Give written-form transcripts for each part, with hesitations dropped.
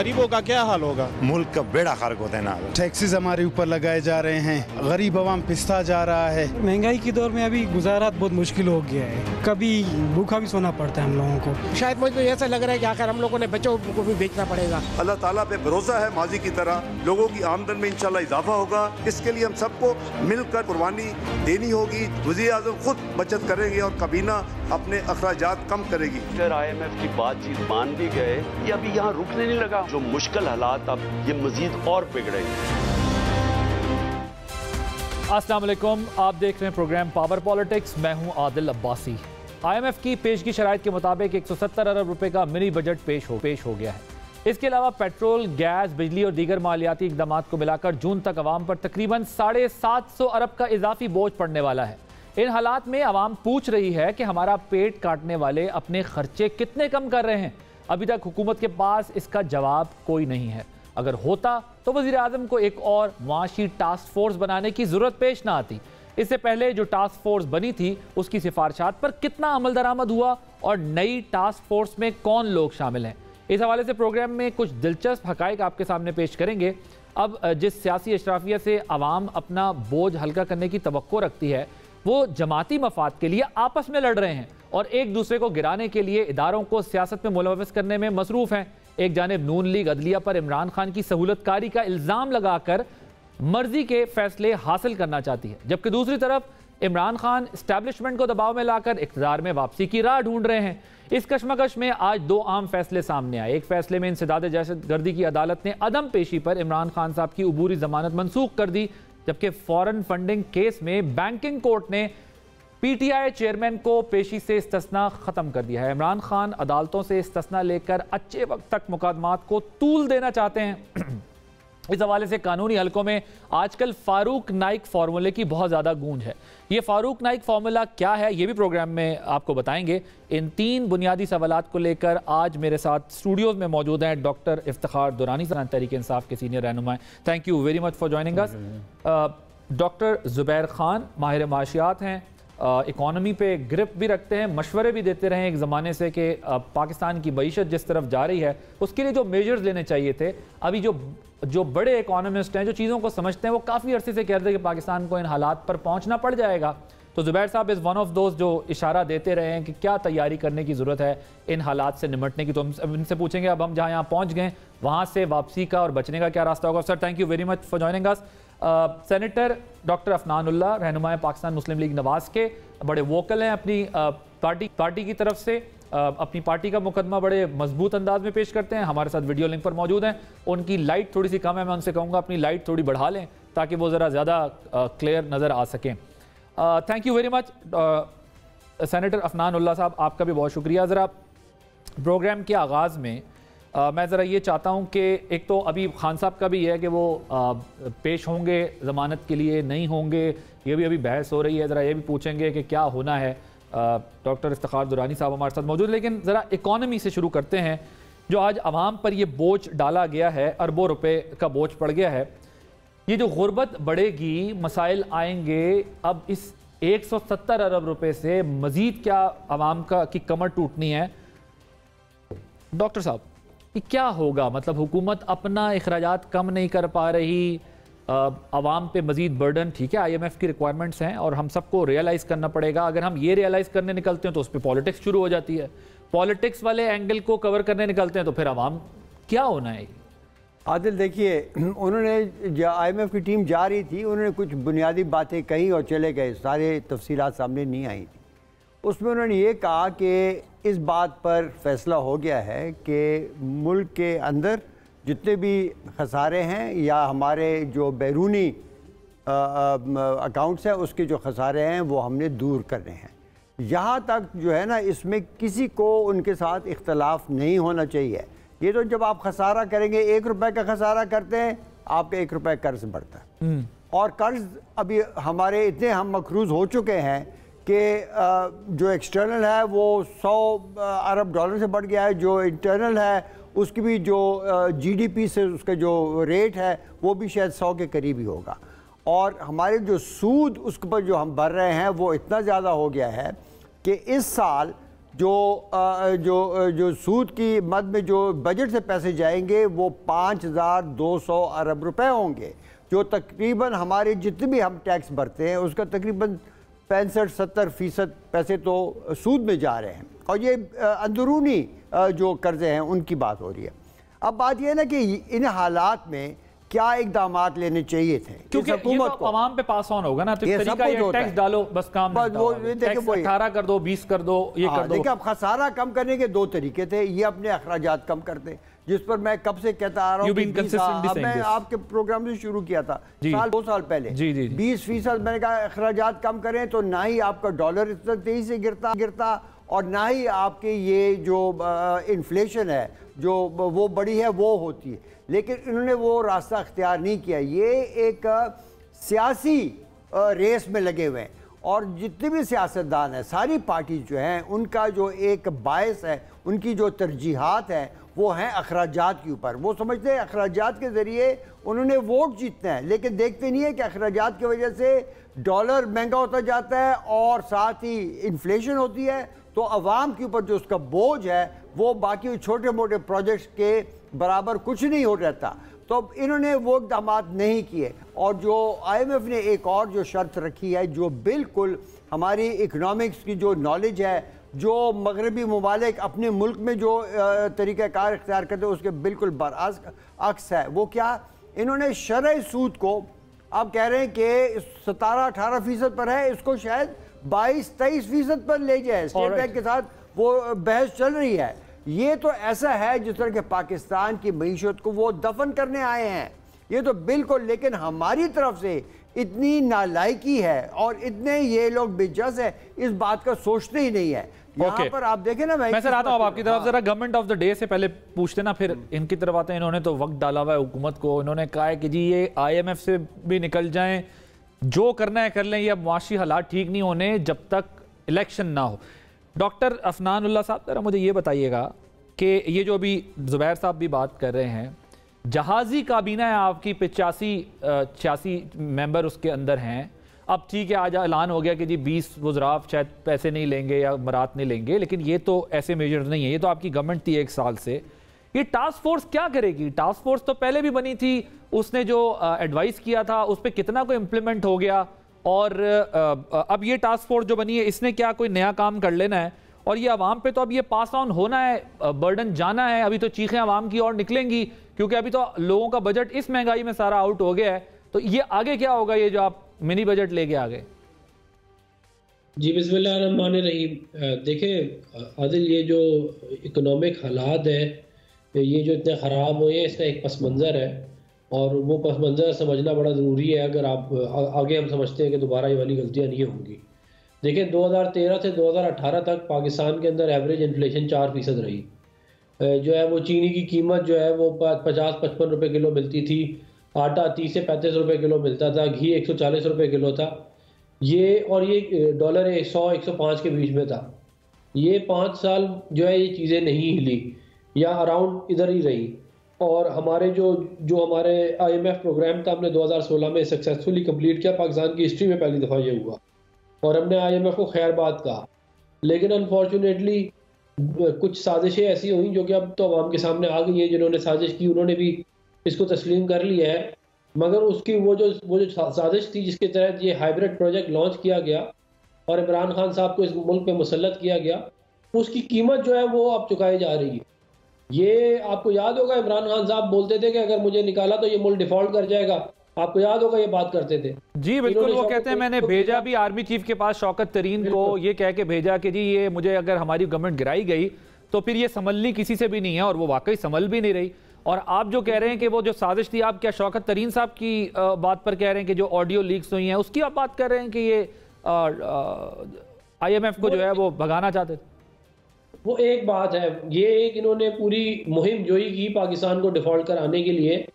गरीबों का क्या हाल होगा? मुल्क का बेड़ा खारक होता है ना। टैक्सेस हमारे ऊपर लगाए जा रहे हैं, गरीब आवाम पिसता जा रहा है। महंगाई के दौर में अभी गुजारा बहुत मुश्किल हो गया है, कभी भूखा भी सोना पड़ता है हम लोगों को। शायद मुझे ऐसा लग रहा है कि आखिर हम लोगों ने बच्चों को भी बेचना पड़ेगा। अल्लाह ताला पे भरोसा है, माजी की तरह लोगों की आमदन में इंशाल्लाह इजाफा होगा। इसके लिए हम सबको मिलकर कुर्बानी देनी होगी। वज़ीर आज़म खुद बचत करेंगे और काबीना अपने अखराजात कम करेगी। अगर IMF की बातचीत मान भी गए, ये अभी यहाँ रुकने नहीं लगा। जो मुश्किल हालात अब ये मजीद और बिगड़ेंगे। अस्सलाम वालेकुम, आप देख रहे हैं प्रोग्राम पावर पॉलिटिक्स। मैं हूं आदिल अब्बासी। IMF की पेशगी शराइत के मुताबिक 170 अरब रुपए का मिनी बजट पेश हो गया है। इसके अलावा पेट्रोल, गैस, बिजली और दीगर मालियाती इक़दाम को मिलाकर जून तक अवाम पर तकरीबन 750 अरब का इजाफी बोझ पड़ने वाला है। इन हालात में अवाम पूछ रही है कि हमारा पेट काटने वाले अपने खर्चे कितने कम कर रहे हैं। अभी तक हुकूमत के पास इसका जवाब कोई नहीं है। अगर होता तो वज़ीर आज़म को एक और मुआशी टास्क फोर्स बनाने की ज़रूरत पेश ना आती। इससे पहले जो टास्क फोर्स बनी थी उसकी सिफारिशात पर कितना अमल दरामद हुआ और नई टास्क फोर्स में कौन लोग शामिल हैं, इस हवाले से प्रोग्राम में कुछ दिलचस्प हक़ाइक़ आपके सामने पेश करेंगे। अब जिस सियासी अशराफिया से अवाम अपना बोझ हल्का करने की तवक्को रखती है, वो जमाती मफाद के लिए आपस में लड़ रहे हैं और एक दूसरे को गिराने के लिए इदारों को सियासत में मुलव्वस करने में मसरूफ़ हैं। एक जानिब नून लीग अदलिया पर इमरान खान की सहूलतकारी का इल्ज़ाम लगाकर मर्जी के फैसले हासिल करना चाहती है, जबकि दूसरी तरफ इमरान खान इस्टेब्लिशमेंट को दबाव में लाकर इक़्तिदार में वापसी की राह ढूंढ रहे हैं। इस कशमकश में आज दो अहम फैसले सामने आए। एक फैसले में इंसदाद दहशतगर्दी की अदालत ने अदम पेशी पर इमरान खान साहब की अबूरी जमानत मनसूख कर दी, जबकि फॉरेन फंडिंग केस में बैंकिंग कोर्ट ने PTI चेयरमैन को पेशी से इस्तिस्ना खत्म कर दिया है। इमरान खान अदालतों से इस्तिस्ना लेकर अच्छे वक्त तक मुकदमात को तूल देना चाहते हैं। इस हवाले से कानूनी हलकों में आजकल फारूक नाइक फार्मूले की बहुत ज़्यादा गूंज है। ये फारूक नाइक फार्मूला क्या है, ये भी प्रोग्राम में आपको बताएंगे। इन तीन बुनियादी सवालात को लेकर आज मेरे साथ स्टूडियोज़ में मौजूद हैं डॉक्टर इफ्तिखार दुरानी, तहरीक इंसाफ के सीनियर रहनुमा। Thank you very much for joining us. Doctor Zubair Khan माहिर माशियात हैं, इकॉनमी पे ग्रिप भी रखते हैं, मशवरे भी देते रहे एक ज़माने से कि पाकिस्तान की मईशत जिस तरफ जा रही है उसके लिए जो मेजर्स लेने चाहिए थे, अभी जो बड़े इकोनॉमिस्ट हैं, जो चीज़ों को समझते हैं, वो काफ़ी अरसे से कह रहे थे कि पाकिस्तान को इन हालात पर पहुंचना पड़ जाएगा। तो ज़ुबैर साहब इज़ वन ऑफ दोज जो इशारा देते रहे हैं कि क्या तैयारी करने की ज़रूरत है इन हालात से निमटने की। तो हम इनसे पूछेंगे अब हम जहाँ यहाँ पहुँच गए वहाँ से वापसी का और बचने का क्या रास्ता होगा। Sir thank you very much for joining us. Senator doctor Afnanullah, रहनुमाए पाकिस्तान मुस्लिम लीग नवाज के, बड़े वोकल हैं अपनी पार्टी की तरफ से, अपनी पार्टी का मुकदमा बड़े मजबूत अंदाज में पेश करते हैं। हमारे साथ वीडियो लिंक पर मौजूद हैं। उनकी लाइट थोड़ी सी कम है, मैं उनसे कहूँगा अपनी लाइट थोड़ी बढ़ा लें ताकि वो ज़रा ज़्यादा क्लियर नज़र आ सकें। Thank you very much senator Afnanullah साहब, आपका भी बहुत शुक्रिया। ज़रा प्रोग्राम के आगाज़ में मैं ज़रा ये चाहता हूँ कि एक तो अभी खान साहब का भी है कि वो पेश होंगे ज़मानत के लिए, नहीं होंगे, ये भी अभी बहस हो रही है। ज़रा ये भी पूछेंगे कि क्या होना है। डॉक्टर इफ्तिखार दुरानी साहब हमारे साथ मौजूद। लेकिन ज़रा इकॉनमी से शुरू करते हैं। जो आज आवाम पर ये बोझ डाला गया है, अरबों रुपए का बोझ पड़ गया है, ये जो गुर्बत बढ़ेगी, मसाइल आएंगे, अब इस 170 अरब रुपए से मज़ीद क्या आवाम की कमर टूटनी है। डॉक्टर साहब ये क्या होगा? मतलब हुकूमत अपना अखराजात कम नहीं कर पा रही, आवाम पे मजीद बर्डन, ठीक है IMF की रिक्वायरमेंट्स हैं और हम सबको रियलाइज़ करना पड़ेगा। अगर हम ये रियलाइज़ करने निकलते हैं तो उस पर पॉलिटिक्स शुरू हो जाती है, पॉलिटिक्स वाले एंगल को कवर करने निकलते हैं तो फिर आवाम क्या होना है। आदिल देखिए, उन्होंने जो IMF की टीम जा रही थी, उन्होंने कुछ बुनियादी बातें कही और चले गए, सारे तफसीलात सामने नहीं आई थी। उसमें उन्होंने ये कहा कि इस बात पर फैसला हो गया है कि मुल्क के अंदर जितने भी खसारे हैं या हमारे जो बैरूनी अकाउंट्स हैं उसके जो खसारे हैं वो हमने दूर करने हैं। यहाँ तक जो है ना, इसमें किसी को उनके साथ इख्तलाफ नहीं होना चाहिए। ये तो जब आप खसारा करेंगे, 1 रुपये का खसारा करते हैं, आपका 1 रुपये कर्ज बढ़ता है। और कर्ज अभी हमारे इतने हम मकरूज हो चुके हैं कि जो एक्सटर्नल है वो 100 अरब डॉलर से बढ़ गया है, जो इंटरनल है उसकी भी जो GDP से उसका जो रेट है वो भी शायद 100 के करीब ही होगा। और हमारे जो सूद उसके पर जो हम भर रहे हैं वो इतना ज़्यादा हो गया है कि इस साल जो सूद की मद में जो बजट से पैसे जाएंगे वो 5,200 अरब रुपए होंगे, जो तकरीबन हमारे जितने भी हम टैक्स भरते हैं उसका तकरीबन 65-70% पैसे तो सूद में जा रहे हैं। और ये अंदरूनी जो कर्जे हैं उनकी बात हो रही है। अब बात यह है ना कि इन हालात में क्या इकदाम लेने चाहिए थे, क्योंकि हुकूमत को आवाम पे पास ऑन होगा ना, तो ये तरीका ये टैक्स डालो बस काम नहीं होगा। टैक्स 18 कर दो, 20 कर दो, ये कर दो। देखिए अब खसारा कम करने के 2 तरीके थे। ये अपने अखराजात कम करते, जिस पर मैं कब से कहता आ रहा हूँ, मैं आपके प्रोग्राम से शुरू किया था 2 साल पहले, 20% मैंने कहा अखराजात कम करें तो ना ही आपका डॉलर इतना तेजी से गिरता और ना ही आपके ये जो इन्फ्लेशन है जो वो बड़ी है वो होती है। लेकिन इन्होंने वो रास्ता अख्तियार नहीं किया। ये एक सियासी रेस में लगे हुए हैं और जितने भी सियासतदान हैं, सारी पार्टी जो हैं, उनका जो एक बायस है, उनकी जो तरजीहात हैं वो हैं अखराजात के ऊपर। वो समझते हैं अखराजात के ज़रिए उन्होंने वोट जीतना है, लेकिन देखते नहीं है कि अखराजात की वजह से डॉलर महंगा होता जाता है और साथ ही इन्फ्लेशन होती है, तो अवाम के ऊपर जो उसका बोझ है वो बाकी छोटे मोटे प्रोजेक्ट्स के बराबर कुछ नहीं हो रहता। तो इन्होंने वो इक़दाम नहीं किए। और जो IMF ने एक और जो शर्त रखी है, जो बिल्कुल हमारी इकनॉमिक्स की जो नॉलेज है, जो मगरबी ममालिक अपने मुल्क में जो तरीक़ाकार इख्तियार करते हैं उसके बिल्कुल बरअक्स है। वो क्या, इन्होंने शरई सूद को आप कह रहे हैं कि 17-18% पर है, इसको शायद 22-23% पर ले जाए। स्टेट बैंक के साथ वो बहस चल रही है। ये तो ऐसा है जिस तरह के पाकिस्तान की मईशत को वो दफन करने आए हैं, ये तो बिल्कुल। लेकिन हमारी तरफ से इतनी नालायकी है और इतने ये लोग बेजस है, इस बात का सोचते ही नहीं है। यहाँ पर आप देखें ना, मैं सर आता हूँ आपकी तरफ। जरा गवर्नमेंट ऑफ द डे से पहले पूछते ना, फिर इनकी तरफ आते हैं। इन्होंने तो वक्त डाला हुआ है हुकूमत को। इन्होंने कहा है कि जी ये IMF से भी निकल जाएं, जो करना है कर लें, ये अब मुआशी हालात ठीक नहीं होने जब तक इलेक्शन ना हो। डॉक्टर अफनानुल्लाह साहब, जरा मुझे ये बताइएगा कि ये जो अभी ज़ुबैर साहब भी बात कर रहे हैं, जहाज़ी काबीना है आपकी 85 मेंबर उसके अंदर हैं। अब ठीक है, आज ऐलान हो गया कि जी 20 वज़राफ शायद पैसे नहीं लेंगे या मरात नहीं लेंगे, लेकिन ये तो ऐसे मेजर्स नहीं है। ये तो आपकी गवर्नमेंट थी 1 साल से। ये टास्क फोर्स क्या करेगी? टास्क फोर्स तो पहले भी बनी थी, उसने जो एडवाइस किया था उस पर कितना कोई इम्प्लीमेंट हो गया? और अब ये टास्क फोर्स जो बनी है, इसने क्या कोई नया काम कर लेना है? और ये आवाम पे तो अब ये पास ऑन होना है, बर्डन जाना है। अभी तो चीखें आवाम की ओर निकलेंगी, क्योंकि अभी तो लोगों का बजट इस महंगाई में सारा आउट हो गया है। तो ये आगे क्या होगा, ये जो आप मिनी बजट लेके आ गए? जी बिस्मिल्लाहिर्रहमानिर्रहीम। देखें आदिल, ये जो इकोनॉमिक हालात है, ये जो इतने ख़राब हुए हैं, इसका एक पस मंज़र है और वो पस मंज़र समझना बड़ा ज़रूरी है। अगर आप आगे हम समझते हैं कि दोबारा ये वाली गलतियाँ नहीं होंगी। देखिए 2013 से 2018 तक पाकिस्तान के अंदर एवरेज इन्फ्लेशन 4% रही। जो है वो चीनी की कीमत जो है वो 50-55 रुपये किलो मिलती थी, आटा 30 से 35 रुपये किलो मिलता था, घी 140 रुपये किलो था। ये और ये डॉलर 100-105 के बीच में था। ये 5 साल जो है ये चीज़ें नहीं हिली या अराउंड इधर ही रही। और हमारे जो हमारे IMF प्रोग्राम था, हमने 2016 में सक्सेसफुली कंप्लीट किया। पाकिस्तान की हिस्ट्री में पहली दफ़ा ये हुआ और हमने IMF को खैरबाद कहा। लेकिन अनफॉर्चुनेटली कुछ साजिशें ऐसी हुई जो कि अब तो आवाम के सामने आ गई है। जिन्होंने साजिश की उन्होंने भी इसको तस्लीम कर लिया है, मगर उसकी वो जो साजिश थी जिसके तहत ये हाइब्रिड प्रोजेक्ट लॉन्च किया गया और इमरान खान साहब को इस मुल्क पे मुसल्लत किया गया, उसकी कीमत जो है वो अब चुकाई जा रही है। ये आपको याद होगा, इमरान खान साहब बोलते थे कि अगर मुझे निकाला तो ये मुल्क डिफॉल्ट कर जाएगा। आपको याद होगा ये बात करते थे। जी बिल्कुल, वो कहते हैं मैंने भेजा भी आर्मी चीफ के पास शौकत तरीन को, ये कह के भेजा कि जी ये मुझे अगर हमारी गवर्नमेंट गिराई गई तो फिर ये संभलनी किसी से भी नहीं है, और वो वाकई संभल भी नहीं रही। और आप जो कह रहे हैं कि वो जो साजिश थी, आप क्या शौकत तरीन साहब की बात पर कह रहे हैं कि जो ऑडियो लीक्स हुई हैं उसकी आप बात कर रहे हैं कि ये IMF को जो है वो भगाना चाहते थे? वो एक बात है, ये एक इन्होंने पूरी मुहिम जोई की पाकिस्तान को डिफॉल्ट कराने के लिए।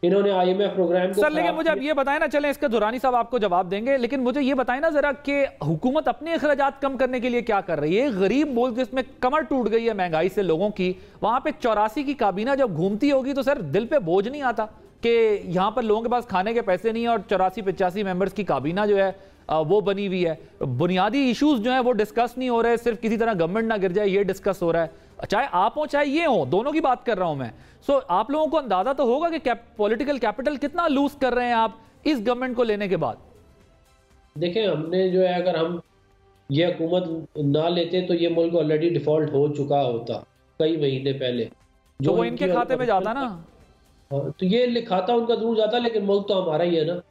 इन्होंने IMF प्रोग्राम को सर, लेकिन मुझे अब ये बताएं ना, चलें इसका दुरानी साहब आपको जवाब देंगे, लेकिन मुझे ये बताएं ना जरा कि हुकूमत अपने अखराजात कम करने के लिए क्या कर रही है? गरीब मुल्क जिसमें कमर टूट गई है महंगाई से लोगों की, वहां पे 84 की काबीना जब घूमती होगी तो सर दिल पे बोझ नहीं आता कि यहाँ पर लोगों के पास खाने के पैसे नहीं है और 84-85 मेंबर्स की काबीना जो है वो बनी हुई है। बुनियादी इश्यूज जो है वो डिस्कस नहीं हो रहे, सिर्फ किसी तरह गवर्नमेंट ना गिर जाए ये डिस्कस हो रहा है, चाहे आप हो चाहे ये हो, दोनों की बात कर रहा हूं मैं। सो आप लोगों को अंदाजा तो होगा कि पॉलिटिकल कैपिटल कितना लूज कर रहे हैं आप इस गवर्नमेंट को लेने के बाद। देखें, हमने जो है अगर हम ये हुकूमत ना लेते तो ये मुल्क ऑलरेडी डिफॉल्ट हो चुका होता कई महीने पहले। जो वो इनके खाते में जाता ना, तो ये खाता उनका दूर जाता, लेकिन मुल्क तो हमारा ही है ना।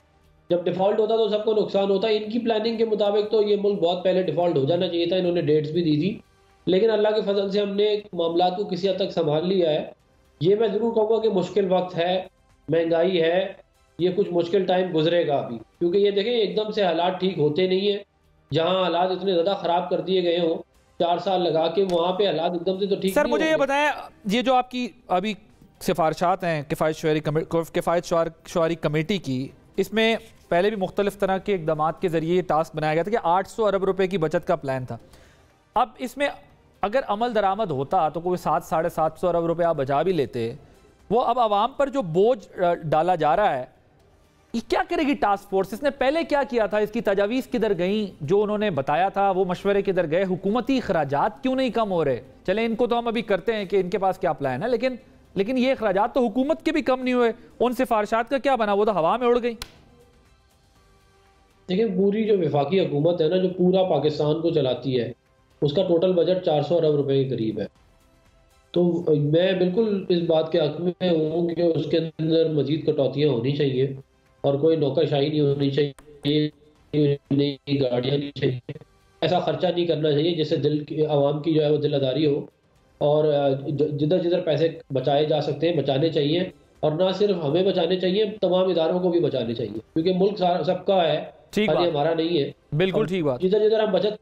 जब डिफॉल्ट होता तो सबको नुकसान होता। इनकी प्लानिंग के मुताबिक तो ये मुल्क बहुत पहले डिफॉल्ट हो जाना चाहिए था, इन्होंने डेट्स भी दी थी, लेकिन अल्लाह के फजल से हमने मामला को किसी हद तक संभाल लिया है। ये मैं ज़रूर कहूँगा कि मुश्किल वक्त है, महंगाई है, ये कुछ मुश्किल टाइम गुजरेगा अभी, क्योंकि ये देखें एकदम से हालात ठीक होते नहीं है। जहाँ हालात इतने ज़्यादा ख़राब कर दिए गए हों 4 साल लगा के, वहाँ पे हालात एकदम से तो ठीक। सर मुझे ये बताएं, ये जो आपकी अभी सिफारिशात हैं किफ़ायत शुआरी कमेटी की, इसमें पहले भी मुख्तलिफ तरह के इकदाम के ज़रिए टास्क बनाया गया था कि 800 अरब रुपए की बचत का प्लान था। अब इसमें अगर अमल दरामद होता तो कोई 700-750 अरब रुपए आप बचा भी लेते। वो अब आवाम पर जो बोझ डाला जा रहा है, ये क्या करेगी टास्क फोर्स? इसने पहले क्या किया था? इसकी तजावीज़ किधर गई? जो उन्होंने बताया था वो मशवरे किधर गए? हुकूमती अखराजात क्यों नहीं कम हो रहे? चले इनको तो हम अभी करते हैं कि इनके पास क्या प्लान है, लेकिन ये अखराजात तो हुकूमत के भी कम नहीं हुए। उन सिफारिशात का क्या बना? वो तो हवा में उड़ गई। देखिए, पूरी जो वफाकी हुकूमत है ना, जो पूरा पाकिस्तान को चलाती है, उसका टोटल बजट 400 अरब रुपए के करीब है। तो मैं बिल्कुल इस बात के हक में हूँ कि उसके अंदर मजीद कटौतियाँ होनी चाहिए और कोई नौकरशाही नहीं होनी चाहिए, नई गाड़ियाँ नहीं चाहिए, ऐसा खर्चा नहीं करना चाहिए जिससे आवाम की जो है वो दिलदारी हो। और जिधर जिधर पैसे बचाए जा सकते हैं बचाने चाहिए, और ना सिर्फ हमें बचाने चाहिए, तमाम इदारों को भी बचाने चाहिए, क्योंकि मुल्क सबका है, खाली हमारा नहीं है। बिल्कुल ठीक बात। जिधर जिधर हम बचत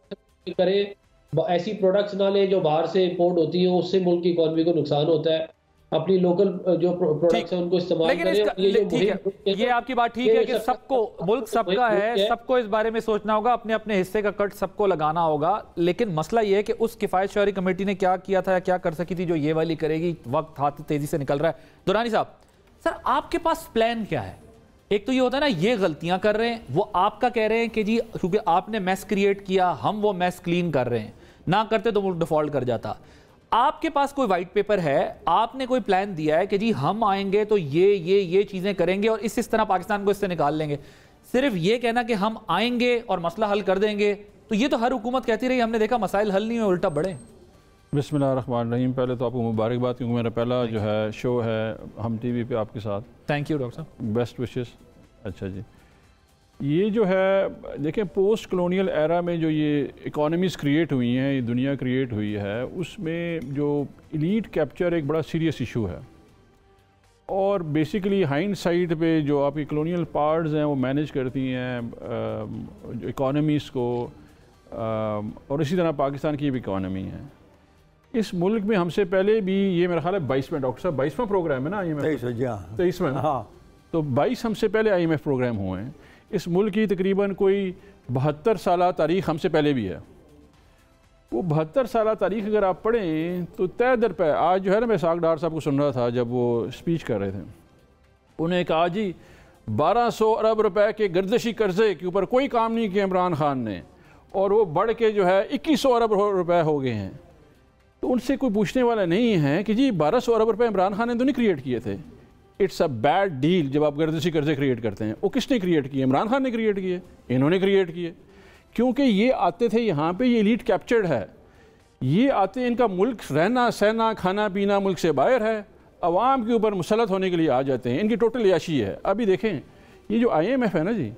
करें, ऐसी प्रोडक्ट्स ना लें जो बाहर से इंपोर्ट होती हैं, उससे मुल्क की इकोनॉमी को नुकसान होता है। अपनी लोकल जो प्रोडक्ट्स हैं उनको इस्तेमाल करें। ये आपकी बात ठीक है कि सबको, मुल्क सबका है, सबको इस बारे में सोचना होगा, अपने अपने हिस्से का कट सबको लगाना होगा। लेकिन मसला ये है कि उस किफ़ायत शुआरी कमेटी ने क्या किया था या क्या कर सकी थी जो ये वाली करेगी? वक्त हाथ तेजी से निकल रहा है। दुरानी साहब, सर आपके पास प्लान क्या है? एक तो ये होता है ना, ये गलतियां कर रहे हैं, वो आपका कह रहे हैं कि जी क्योंकि आपने मैस क्रिएट किया हम वो मैस क्लीन कर रहे हैं, ना करते तो मुल्क डिफॉल्ट कर जाता। आपके पास कोई वाइट पेपर है? आपने कोई प्लान दिया है कि जी हम आएंगे तो ये चीजें करेंगे और इस तरह पाकिस्तान को इससे निकाल लेंगे? सिर्फ ये कहना कि हम आएंगे और मसला हल कर देंगे, तो ये तो हर हुकूमत कहती रही, हमने देखा मसाइल हल नहीं हुए, उल्टा बढ़े। बिस्मिल्लाहिर्रहमानिर्रहीम। पहले तो आपको मुबारकबाद, क्योंकि मेरा पहला जो है शो है हम टीवी पे आपके साथ। थैंक यू डॉक्टर साहब, बेस्ट विशेस। अच्छा जी, ये जो है देखें, पोस्ट कॉलोनियल एरा में जो ये इकोनॉमीज़ क्रिएट हुई हैं, ये दुनिया क्रिएट हुई है, उसमें जो एलीट कैप्चर एक बड़ा सीरियस इशू है। और बेसिकली हाइंड साइड पे जो आपकी कॉलोनियल पावर्स हैं वो मैनेज करती हैं इकोनॉमीज़ को, और इसी तरह पाकिस्तान की भी इकोनॉमी है। इस मुल्क में हमसे पहले भी, ये मेरा ख्याल है 22वां, डॉक्टर साहब 22वां प्रोग्राम है ना, IMF 23वां, हाँ, तो 22 हमसे पहले IMF प्रोग्राम हुए हैं। इस मुल्क की तकरीबन कोई 72 साल तारीख़ हमसे पहले भी है। वो 72 साल तारीख़ अगर आप पढ़ें तो तय दर पे, आज जो है ना, मैं साग डार साहब को सुन रहा था जब वो स्पीच कर रहे थे, उन्हें कहा जी 1200 अरब रुपए के गर्दिशी कर्जे के ऊपर कोई काम नहीं किया इमरान खान ने, और वो बढ़ के जो है 2100 अरब रुपए हो गए हैं। तो उनसे कोई पूछने वाला नहीं है कि जी 1200 अरब रुपए इमरान खान ने तो नहीं क्रिएट किए थे। इट्स अ बैड डील जब आप गर्दिशी कर्जे क्रिएट करते हैं। वो किसने क्रिएट किए? इमरान खान ने क्रिएट किए, इन्होंने क्रिएट किए, क्योंकि ये आते थे यहाँ पे, ये एलीट कैप्चर्ड है, ये आते, इनका मुल्क रहना सहना खाना पीना मुल्क से बाहर है, अवाम के ऊपर मुसलत होने के लिए आ जाते हैं, इनकी टोटल याशी है। अभी देखें, ये जो IMF है ना जी,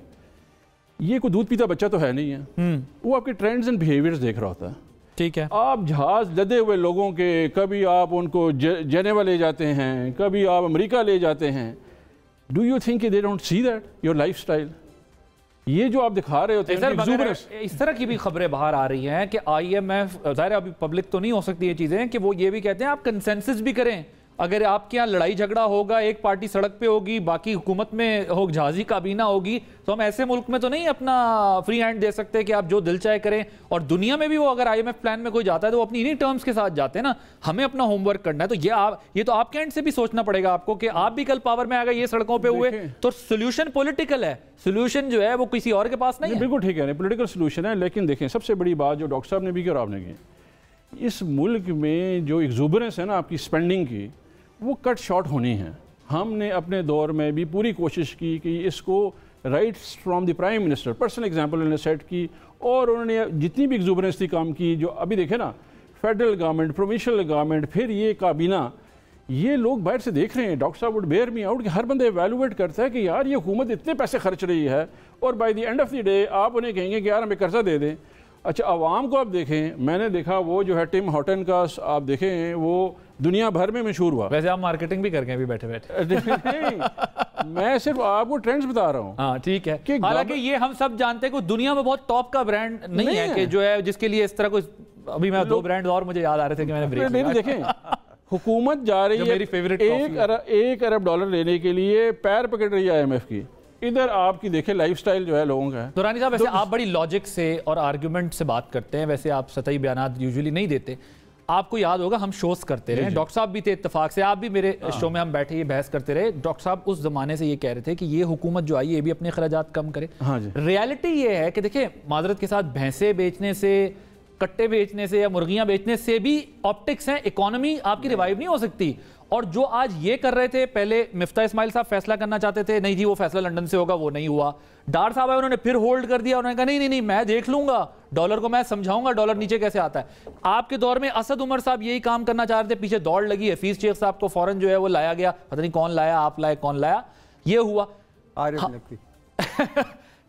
ये कोई दूध पीता बच्चा तो है नहीं है, वो आपके ट्रेंड्स एंड बिहेवियर्स देख रहा होता है। ठीक है, आप जहाज लदे हुए लोगों के, कभी आप उनको जेनेवा ले जाते हैं, कभी आप अमेरिका ले जाते हैं। Do you think they don't see that your lifestyle? ये जो आप दिखा रहे होते हैं, इस तरह की भी खबरें बाहर आ रही हैं कि IMF, ज़ाहिर अभी पब्लिक तो नहीं हो सकती ये चीज़ें, कि वो ये भी कहते हैं आप कंसेंसस भी करें, अगर आपके यहाँ लड़ाई झगड़ा होगा, एक पार्टी सड़क पे होगी, बाकी हुकूमत में हो झाजी काबीना होगी, तो हम ऐसे मुल्क में तो नहीं अपना फ्री हैंड दे सकते कि आप जो दिल चाहे करें। और दुनिया में भी वो अगर IMF प्लान में कोई जाता है तो वो अपनी इन्हीं टर्म्स के साथ जाते हैं ना। हमें अपना होमवर्क करना है। तो ये तो आपके एंड से भी सोचना पड़ेगा आपको कि आप भी कल पावर में आ गए, ये सड़कों पर हुए, तो सोल्यूशन पॉलिटिकल है, सोल्यूशन जो है वो किसी और के पास नहीं है। बिल्कुल ठीक है, पॉलिटिकल सोल्यूशन है। लेकिन देखें, सबसे बड़ी बात जो डॉक्टर साहब ने भी की और आपने की, इस मुल्क में जो एक्सूबरेंस है ना आपकी स्पेंडिंग की, वो कट शॉर्ट होनी है। हमने अपने दौर में भी पूरी कोशिश की कि इसको rights from the prime minister, personal example उन्होंने सेट की, और उन्होंने जितनी भी एक्सूबरेंस थी काम की। जो अभी देखे ना, फेडरल गवर्नमेंट, प्रोविंशियल गवर्नमेंट, फिर ये काबीना, ये लोग बाहर से देख रहे हैं। डॉक्टर साहब वुड बेयर मी आउट कि हर बंदे एवेलुएट करता है कि यार ये हुकूमत इतने पैसे खर्च रही है, और by the end of the day आप उन्हें कहेंगे कि यार हमें कर्जा दे दें। अच्छा, आवाम को आप देखें, मैंने देखा वो जो है टिम हॉटन का आप देखें, वो दुनिया भर में मशहूर हुआ। वैसे आप मार्केटिंग भी करके अभी बैठे बैठे नहीं, मैं सिर्फ आपको ट्रेंड्स बता रहा हूँ। हाँ ठीक है, हालांकि ये हम सब जानते हैं कि दुनिया में बहुत टॉप का ब्रांड नहीं है कि जो है जिसके लिए इस तरह कोई। अभी मैं 2 ब्रांड और मुझे याद आ रहे थे कि मैंने ब्रेक नहीं देखें, हुकूमत जा रही है मेरी फेवरेट $1 अरब लेने के लिए, पैर पकड़ रही है IMF की। इधर आपकी देखे लाइफस्टाइल जो है लोगों का है। दुरानी साहब, वैसे आप बड़ी लॉजिक से और आर्गुमेंट से बात करते हैं, वैसे आप सतही बयानात यूजुअली नहीं देते। आपको याद होगा हम शोज करते रहे, डॉक्टर साहब भी थे इत्तेफाक से, आप भी मेरे शो में हम बैठे ये बहस करते रहे। डॉक्टर साहब उस जमाने से ये कह रहे थे कि ये हुकूमत जो आई ये भी अपने खर्चात कम करे। हाँ जी। रियलिटी ये है कि देखिए, माजरत के साथ भैंसे बेचने से, कट्टे बेचने से या मुर्गियां बेचने से भी ऑप्टिक्स हैं, इकोनॉमी आपकी रिवाइव नहीं हो सकती। और जो आज ये कर रहे थे, पहले मिफ्ता इस्माइल साहब फैसला करना चाहते थे, नहीं जी वो फैसला लंदन से होगा, वो नहीं हुआ। डार साहब है, उन्होंने फिर होल्ड कर दिया, उन्होंने कहा नहीं मैं देख लूंगा, डॉलर को मैं समझाऊंगा डॉलर नीचे कैसे आता है। आपके दौर में असद उमर साहब यही काम करना चाह रहे थे, पीछे दौड़ लगी, हफीज शेख साहब को फौरन जो है वो लाया गया, पता नहीं कौन लाया, आप लाए, कौन लाया, ये हुआ।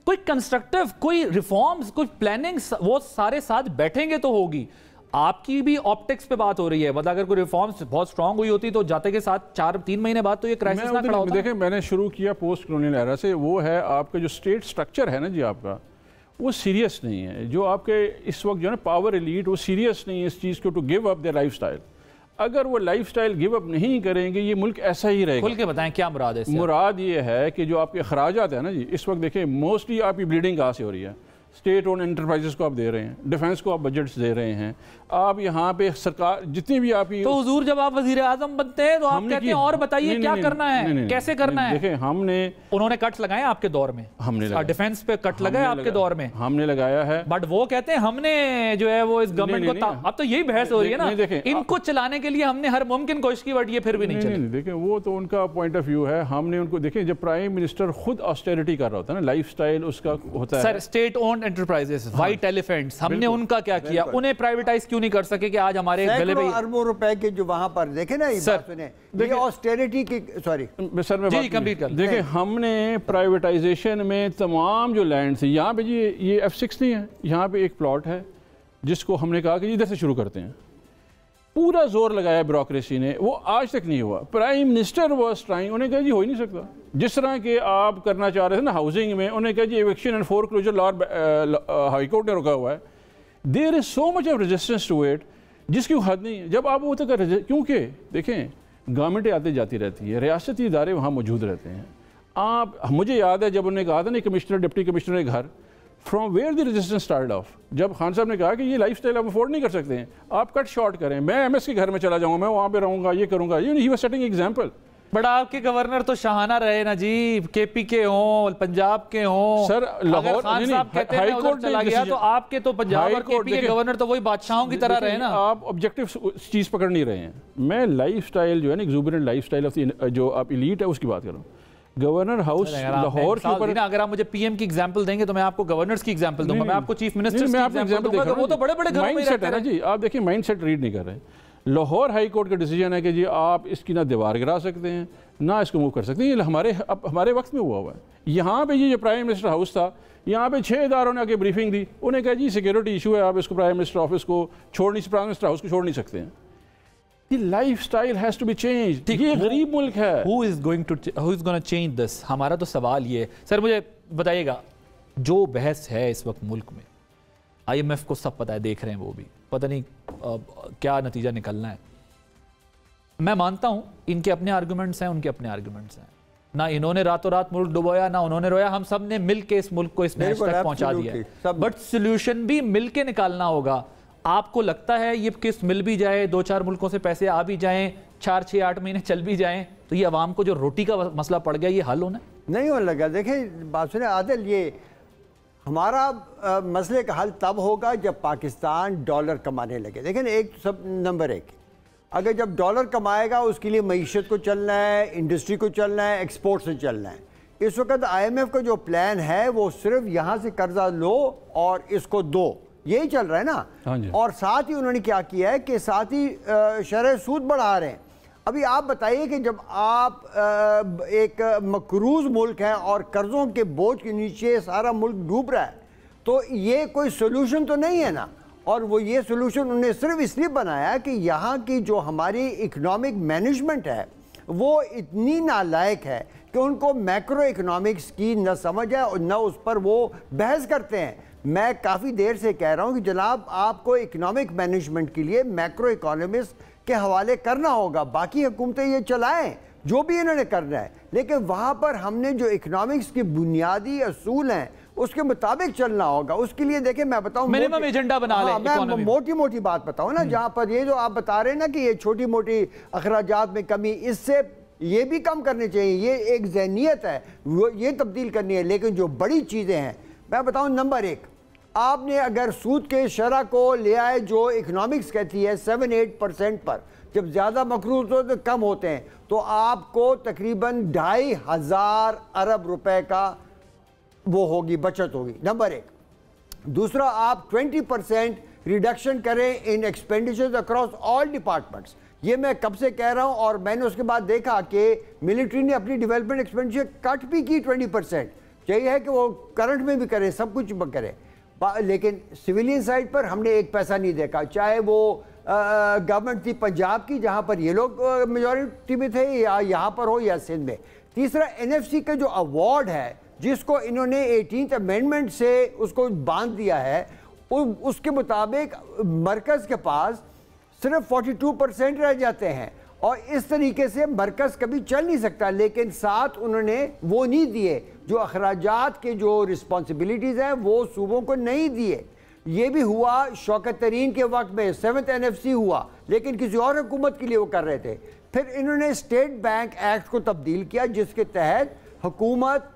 कोई कंस्ट्रक्टिव, कोई रिफॉर्म्स, कोई प्लानिंग, वो सारे साथ बैठेंगे तो होगी। आपकी भी ऑप्टिक्स पे बात हो रही है, मतलब अगर कोई रिफॉर्म्स बहुत स्ट्रांग हुई होती तो जाते के साथ 4-3 महीने बाद तो ये क्राइसिस ना खड़ा होता। देखें, मैंने शुरू किया पोस्ट कॉलोनियल एरा से, वो है आपका जो स्टेट स्ट्रक्चर है ना जी आपका, वो सीरियस नहीं है। जो आपके इस वक्त जो है ना पावर एलीट, वो सीरियस नहीं है इस चीज़ को to give up their lifestyle. अगर वो लाइफस्टाइल गिव अप नहीं करेंगे, ये मुल्क ऐसा ही रहेगा। खुल के बताएं क्या मुराद है? मुराद ये है कि जो आपके खराजात है ना जी, इस वक्त देखें मोस्टली आपकी ब्लीडिंग कहाँ से हो रही है? स्टेट ओन एंटरप्राइजेस को आप दे रहे हैं, डिफेंस को आप बजट्स दे रहे हैं, आप यहाँ पे सरकार जितनी भी आप, तो हुजूर जब आप वजीर आजम बनते हैं तो आप कहते हैं और बताइए क्या करना है, कैसे करना है। देखें, उन्होंने कट्स लगाए आपके दौर में, हमने डिफेंस पे कट लगाए आपके दौर में, हमने लगाया है, बट वो कहते हैं हमने जो है वो इस गवर्नमेंट को, अब तो यही बहस हो रही है ना, इनको चलाने के लिए हमने हर मुमकिन कोशिश की, बट ये फिर भी नहीं चली। देखें, वो तो उनका पॉइंट ऑफ व्यू है। हमने उनको देखें, जब प्राइम मिनिस्टर खुद ऑस्टेरिटी कर रहा होता है ना, लाइफस्टाइल उसका होता है। Sir, state owned enterprises, white elephants, हमने उनका क्या किया? उन्हें प्राइवेटाइज क्यों नहीं कर सके कि आज हमारे अरबों रुपए के जो वहां पर देखे ना, ये ऑस्टेरिटी की, सॉरी सर मैं जी कंप्लीट कर। देखिए, हमने प्राइवेटाइजेशन में तमाम जो लैंड थी, यहाँ पे जी ये F6 नहीं है, यहाँ पे एक प्लॉट है जिसको हमने कहा कि इधर से शुरू करते हैं। पूरा जोर लगाया ब्यूरोक्रेसी ने, वो आज तक नहीं हुआ। प्राइम मिनिस्टर वाज ट्राइंग, उन्हें कहा जी हो ही नहीं सकता। जिस तरह के आप करना चाह रहे थे ना हाउसिंग में, उन्हें कहा जी eviction and foreclosure law high court ने रोका हुआ है। There is so much of resistance to it, जिसकी हद नहीं है। जब आप वो तक, क्योंकि देखें गवर्नमेंट आती जाती रहती है, रियासती इदारे वहाँ मौजूद रहते हैं। आप, मुझे याद है जब उन्होंने कहा था ना कमिश्नर डिप्टी कमिश्नर के घर, from where the resistance start off, जब खान साहब ने कहा कि ये लाइफस्टाइल आप अफोर्ड नहीं कर सकते हैं, आप कट शॉर्ट करें, मैं MS के घर में चला जाऊँगा, मैं वहाँ पे रहूँगा, ये करूँगा, he was setting example. But आपके गवर्नर तो शाहाना रहे ना जी, KP के हों, पंजाब के हों। सर, लाहौर खान साहब कहते हैं उधर चला गया, तो आपके तो पंजाब और KP के गवर्नर तो वही बादशाहों की तरह रहे ना। आप ऑब्जेक्टिव चीज़ पकड़ नहीं रहे हैं। मैं लाइफस्टाइल जो है ना, एक्सूबरेंट लाइफस्टाइल ऑफ जो आप एलीट है उसकी बात कर रहा हूँ। गवर्नर हाउस लाहौर के ऊपर, अगर आप मुझे PM की एग्जांपल देंगे तो मैं आपको गवर्नर्स की एग्जांपल दूंगा, मैं आपको चीफ मिनिस्टर की एग्जांपल दूंगा। वो तो बड़े-बड़े घरों में रहते हैं ना जी। आप देखिए, माइंडसेट रीड नहीं कर रहे हैं। लाहौर हाई कोर्ट का डिसीजन है कि जी आप इसकी ना दीवार गिरा सकते हैं, ना इसको मूव कर सकते हैं। ये हमारे वक्त में हुआ है। यहाँ पे ये जो प्राइम मिनिस्टर हाउस था, यहाँ पे 6 इदारों ने आके ब्रीफिंग दी, उन्हें कहा जी सिक्योरिटी इशू है, आप इसको प्राइम मिनिस्टर ऑफिस को छोड़ नहीं, प्राइम मिनिस्टर हाउस को छोड़ नहीं सकते हैं। Lifestyle has to be changed. ये गरीब मुल्क है। Who is gonna change this? हमारा तो सवाल ये है। सर मुझे बताइएगा, जो बहस है इस वक्त मुल्क में, IMF को सब पता है, देख रहे हैं वो भी, पता नहीं क्या नतीजा निकलना है। मैं मानता हूं इनके अपने आर्गुमेंट्स हैं, उनके अपने आर्गुमेंट्स हैं। ना इन्होंने रातों रात मुल्क डुबोया, ना उन्होंने रोया, हम सब ने मिल के इस मुल्क को इस मैच तक पहुंचा दिया है। बट सोल्यूशन भी मिल के निकालना होगा। आपको लगता है ये किस्त मिल भी जाए, 2-4 मुल्कों से पैसे आ भी जाएं, 4-6-8 महीने चल भी जाएं, तो ये अवाम को जो रोटी का मसला पड़ गया ये हल होना नहीं होने लगा। देखें बात सुने आदिल, ये हमारा मसले का हल तब होगा जब पाकिस्तान डॉलर कमाने लगे। देखें एक सब नंबर 1, अगर जब डॉलर कमाएगा उसके लिए मईशत को चलना है, इंडस्ट्री को चलना है, एक्सपोर्ट से चलना है। इस वक्त IMF का जो प्लान है वो सिर्फ यहाँ से कर्जा लो और इसको दो, यही चल रहा है ना। हाँ जी। और साथ ही उन्होंने क्या किया है कि साथ ही शरह सूद बढ़ा रहे हैं। अभी आप बताइए कि जब आप एक मकरूज मुल्क है और कर्जों के बोझ के नीचे सारा मुल्क डूब रहा है, तो ये कोई सोल्यूशन तो नहीं है ना। और वो ये सोल्यूशन उन्होंने सिर्फ इसलिए बनाया कि यहाँ की जो हमारी इकोनॉमिक मैनेजमेंट है वो इतनी नालायक है कि उनको मैक्रो इकोनॉमिक्स की न समझ है और न उस पर वो बहस करते हैं। मैं काफ़ी देर से कह रहा हूँ कि जनाब आपको इकोनॉमिक मैनेजमेंट के लिए मैक्रो इकोनॉमिक्स के हवाले करना होगा, बाकी हुकूमतें ये चलाएं जो भी इन्होंने करना है, लेकिन वहाँ पर हमने जो इकोनॉमिक्स के बुनियादी असूल हैं उसके मुताबिक चलना होगा। उसके लिए देखें मैं बताऊं, मिनिमम एजेंडा बना लें। मैं मोटी मोटी बात बताऊं ना, जहाँ पर ये जो आप बता रहे हैं ना कि ये छोटी मोटी अखराजात में कमी, इससे ये भी कम करने चाहिए। ये एक ज़हनियत है, वो ये तब्दील करनी है। लेकिन जो बड़ी चीज़ें हैं मैं बताऊं, नंबर 1, आपने अगर सूद के शरह को ले आए जो इकोनॉमिक्स कहती है 7-8% पर, जब ज़्यादा मकरूज हो तो कम होते हैं, तो आपको तकरीबन 2,500 अरब रुपए का वो होगी, बचत होगी, नंबर 1। दूसरा, आप 20% रिडक्शन करें इन एक्सपेंडिचर्स अक्रॉस ऑल डिपार्टमेंट्स। ये मैं कब से कह रहा हूँ और मैंने उसके बाद देखा कि मिलिट्री ने अपनी डेवलपमेंट एक्सपेंडिचर कट भी की 20%। चाहिए है कि वो करंट में भी करें, सब कुछ करें, लेकिन सिविलियन साइड पर हमने एक पैसा नहीं देखा। चाहे वो गवर्नमेंट थी पंजाब की जहाँ पर ये लोग मेजॉरिटी में थे, या यहाँ पर हो या सिंध में। तीसरा, NFC का जो अवार्ड है जिसको इन्होंने 18th अमेंडमेंट से उसको बांध दिया है, उसके मुताबिक मरकज़ के पास सिर्फ 42% रह जाते हैं और इस तरीके से मरकज़ कभी चल नहीं सकता। लेकिन साथ उन्होंने वो नहीं दिए, जो अखराजात के जो रिस्पॉन्सिबिलिटीज़ हैं वो सूबों को नहीं दिए। ये भी हुआ शौकत तरीन के वक्त में, 7th NFC हुआ, लेकिन किसी और हुकूमत के लिए वो कर रहे थे। फिर इन्होंने स्टेट बैंक एक्ट को तब्दील किया जिसके तहत हुकूमत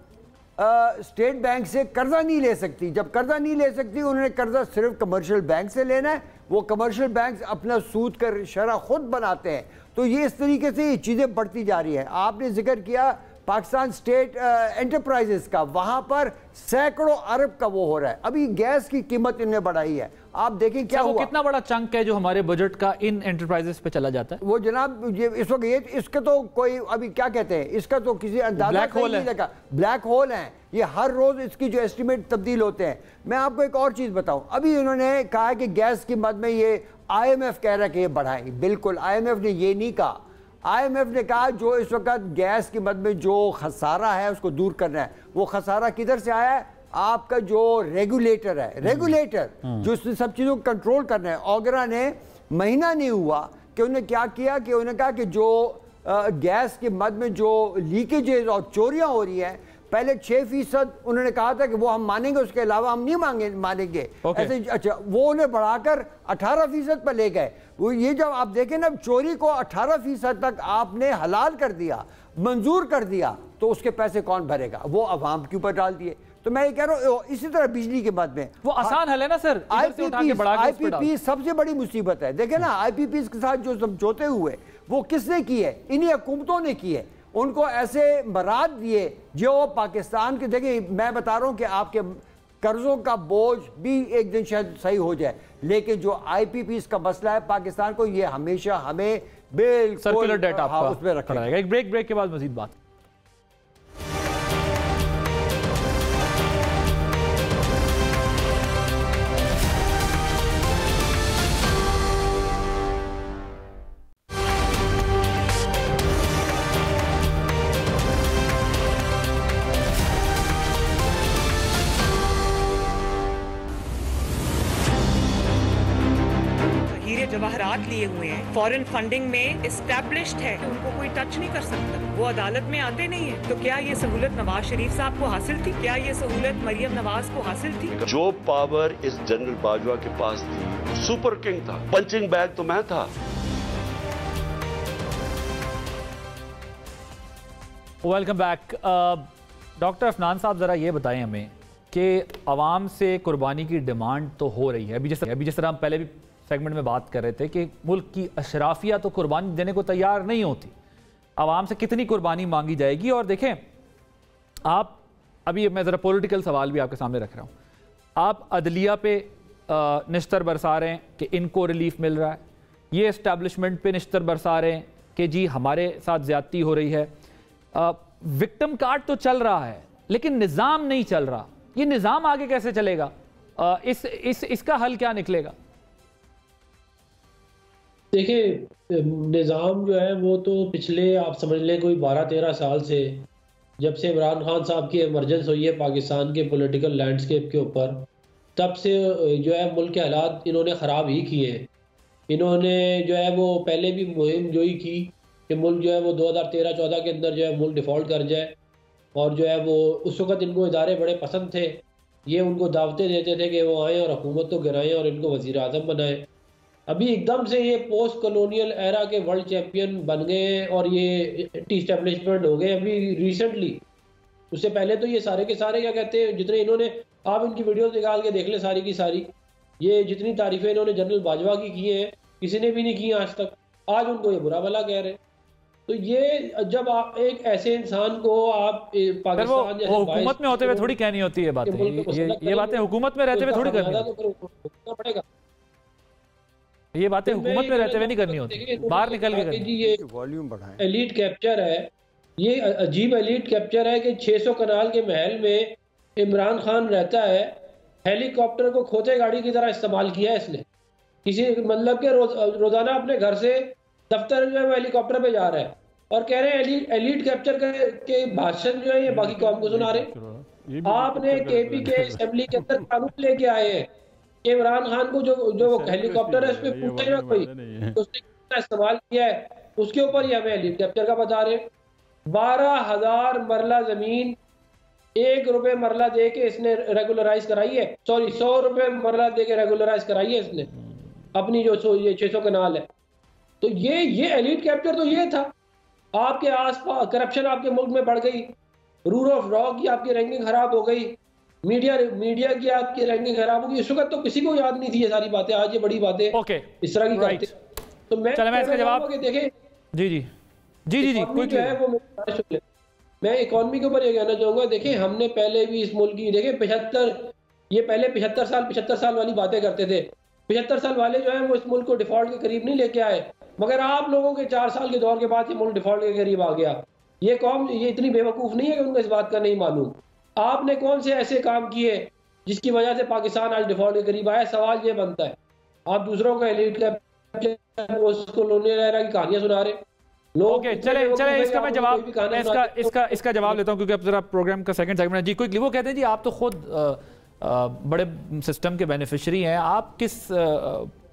स्टेट बैंक से कर्जा नहीं ले सकती। जब कर्जा नहीं ले सकती, उन्होंने कर्जा सिर्फ कमर्शियल बैंक से लेना है। वो कमर्शियल बैंक अपना सूद कर शरह खुद बनाते हैं। तो ये इस तरीके से ये चीज़ें बढ़ती जा रही हैं। आपने जिक्र किया पाकिस्तान स्टेट एंटरप्राइजेस का, वहाँ पर सैकड़ों अरब का वो हो रहा है। अभी गैस की कीमत इन्होंने बढ़ाई है, आप देखें क्या हुआ। कितना बड़ा चंक है जो हमारे बजट का इन एंटरप्राइजेस पे चला जाता है? वो जनाब ये इस वक्त ये इसका तो कोई अभी क्या कहते हैं, इसका तो किसी अंदाजा नहीं लगा। ब्लैक होल है ये, हर रोज इसकी जो एस्टिमेट तब्दील होते हैं। मैं आपको एक और चीज बताऊं, अभी इन्होंने कहा कि गैस की मद में ये IMF कह रहा है कि ये बढ़ाएं। बिल्कुल IMF ने ये नहीं कहा। IMF ने कहा जो इस वक्त गैस की मद में जो खसारा है उसको दूर करना है। वो खसारा किधर से आया है? आपका जो रेगुलेटर है, रेगुलेटर जो इस सब चीज़ों को कंट्रोल करना है। ओगरा ने महीना नहीं हुआ कि उन्होंने क्या किया कि उन्होंने कहा कि जो गैस के मद में जो लीकेजेस और चोरियां हो रही हैं, पहले 6% उन्होंने कहा था कि वो हम मानेंगे, उसके अलावा हम नहीं मानेंगे। ऐसे अच्छा वो उन्हें बढ़ाकर 18% पर ले गए। वो ये जब आप देखें ना, चोरी को 18% तक आपने हलाल कर दिया, मंजूर कर दिया, तो उसके पैसे कौन भरेगा? वो अवाम के ऊपर डाल दिए। तो मैं ये कह रहा हूँ इसी तरह बिजली के बाद में वो आसान हल है ना सर, IPP सबसे बड़ी मुसीबत है। देखे ना IPP के साथ जो समझौते हुए वो किसने किए? इन्हीं हुकूमतों ने किए। उनको ऐसे मराद दिए जो पाकिस्तान के, देखिए मैं बता रहा हूँ कि आपके कर्जों का बोझ भी एक दिन शायद सही हो जाए, लेकिन जो IPP का मसला है पाकिस्तान को, ये हमेशा हमें बिल्कुल सर्कुलर डेट आपका उसमें रखना है। एक ब्रेक के बाद मजीद बात। इख्तियारात लिए हुए हैं, फॉरेन फंडिंग में एस्टैब्लिश्ड है, उनको कोई टच नहीं कर सकता, वो अदालत में आते नहीं है। तो क्या ये सहूलत नवाज शरीफ साहब को हासिल थी? क्या ये सहूलत मरियम नवाज को हासिल थी? जो पावर इस जनरल बाजवा के पास थी, सुपर किंग था, पंचिंग बैग तो मैं था। Welcome back. डॉक्टर अफनान साहब, ज़रा ये बताएं हमें कि आवाम से कुर्बानी की डिमांड तो हो रही है। अभी जिस तरह हम पहले भी सेगमेंट में बात कर रहे थे कि मुल्क की अशराफिया तो कुर्बानी देने को तैयार नहीं होती, आवाम से कितनी कुर्बानी मांगी जाएगी। और देखें आप, अभी मैं ज़रा पॉलिटिकल सवाल भी आपके सामने रख रहा हूँ, आप अदलिया पे निश्तर बरसा रहे हैं कि इनको रिलीफ मिल रहा है, ये इस्टेब्लिशमेंट पे निश्तर बरसा रहे हैं कि जी हमारे साथ ज़्यादती हो रही है। विक्टिम कार्ड तो चल रहा है लेकिन निज़ाम नहीं चल रहा। ये निज़ाम आगे कैसे चलेगा? इसका हल क्या निकलेगा? देखिए, निज़ाम जो है वो तो पिछले आप समझ लें कोई 12-13 साल से, जब से इमरान खान साहब की इमरजेंस हुई है पाकिस्तान के पॉलिटिकल लैंडस्केप के ऊपर, तब से जो है मुल्क के हालात इन्होंने ख़राब ही किए हैं। इन्होंने जो है वो पहले भी मुहिम जोई की कि मुल्क जो है वो 2013-14 के अंदर जो है मुल्क डिफ़ॉल्ट कर जाए, और जो है वो उस वक़्त इनको इदारे बड़े पसंद थे, ये उनको दावतें देते थे कि वो आएँ और हुकूमत को गिराएँ और इनको वज़ीर आज़म बनाएँ। अभी एकदम से ये पोस्ट कॉलोनियल एरा के वर्ल्ड चैम्पियन बन गए और ये टी एस्टेब्लिशमेंट हो गए अभी रिसेंटली। उससे पहले तो ये सारे के सारे क्या कहते हैं, जितने इन्होंने, आप इनकी वीडियोस निकाल के देख ले सारी की सारी, ये जितनी तारीफें इन्होंने जनरल बाजवा की हैं किसी ने भी नहीं की आज तक। आज उनको ये बुरा भला कह रहे हैं। तो ये जब आप एक ऐसे इंसान को आप पाकिस्तान जैसे हुकूमत में होते हुए थोड़ी कहनी होती है बातें, ये बातें हुकूमत में रहते हुए थोड़ी करनी पड़ेगा। ये बातें हुकूमत में रहते हुए नहीं करनी होती, बाहर निकल के करनी। ये वॉल्यूम बढ़ाएं। एलीट कैप्चर है, ये अजीब एलीट कैप्चर है कि 600 कनाल के महल में इमरान खान रहता है, हेलीकॉप्टर को खोते गाड़ी की तरह इस्तेमाल किया है इसने। किसी मतलब के रोजाना अपने घर से दफ्तर जो है वो हेलीकॉप्टर पे जा रहा है और कह रहे हैं एलीट कैप्चर के भाषण जो है ये बाकी कौम को सुना रहे। आपने केपी के असेंबली के अंदर कानून लेके आए हैं कि इमरान खान को जो हेलीकॉप्टर है उस पर पूछेगा कोई उसने कितना इस्तेमाल किया है, उसके ऊपर ही हमें एलीट कैप्चर का बता रहे। 12,000 मरला जमीन 1 रुपए मरला दे के इसने रेगुलराइज कराई है, सॉरी 100 रुपए मरला दे के रेगुलराइज कराई है इसने अपनी जो ये 600 कनाल है। तो ये एलीट कैप्चर तो ये था। आपके आसपास करप्शन आपके मुल्क में बढ़ गई, रूल ऑफ लॉ की आपकी रैंकिंग खराब हो गई, मीडिया की आपकी रैंकिंग खराब होगी। इस वक्त तो किसी को याद नहीं थी ये सारी बातें, आज ये बड़ी बातें इस तरह की करते। तो मैं इसका जवाब देखें जी कोई जो है वो मैं इकोनॉमी के ऊपर ये कहना चाहूंगा। देखिए, हमने पहले भी इस मुल्क की देखिए 75 साल वाली बातें करते थे। 75 साल वाले जो है वो इस मुल्क को डिफॉल्ट के करीब नहीं लेके आए, मगर आप लोगों के 4 साल के दौर के बाद ये मुल्क डिफॉल्ट के करीब आ गया। ये कौम ये इतनी बेवकूफ़ नहीं है कि उनको इस बात का नहीं मालूम। आपने कौन से ऐसे काम किए जिसकी वजह से पाकिस्तान आज डिफॉल्ट के करीब आया? सवाल ये बनता है। आप दूसरों को एलीट कॉलोनियल एरा की कहानियां सुना रहे लोग। चले इसका मैं जवाब इसका जवाब लेता हूं क्योंकि अब जरा प्रोग्राम का सेकंड सेगमेंट है। जी कोई वो कहते हैं जी आप तो खुद बड़े सिस्टम के बेनिफिशियरी हैं, आप किस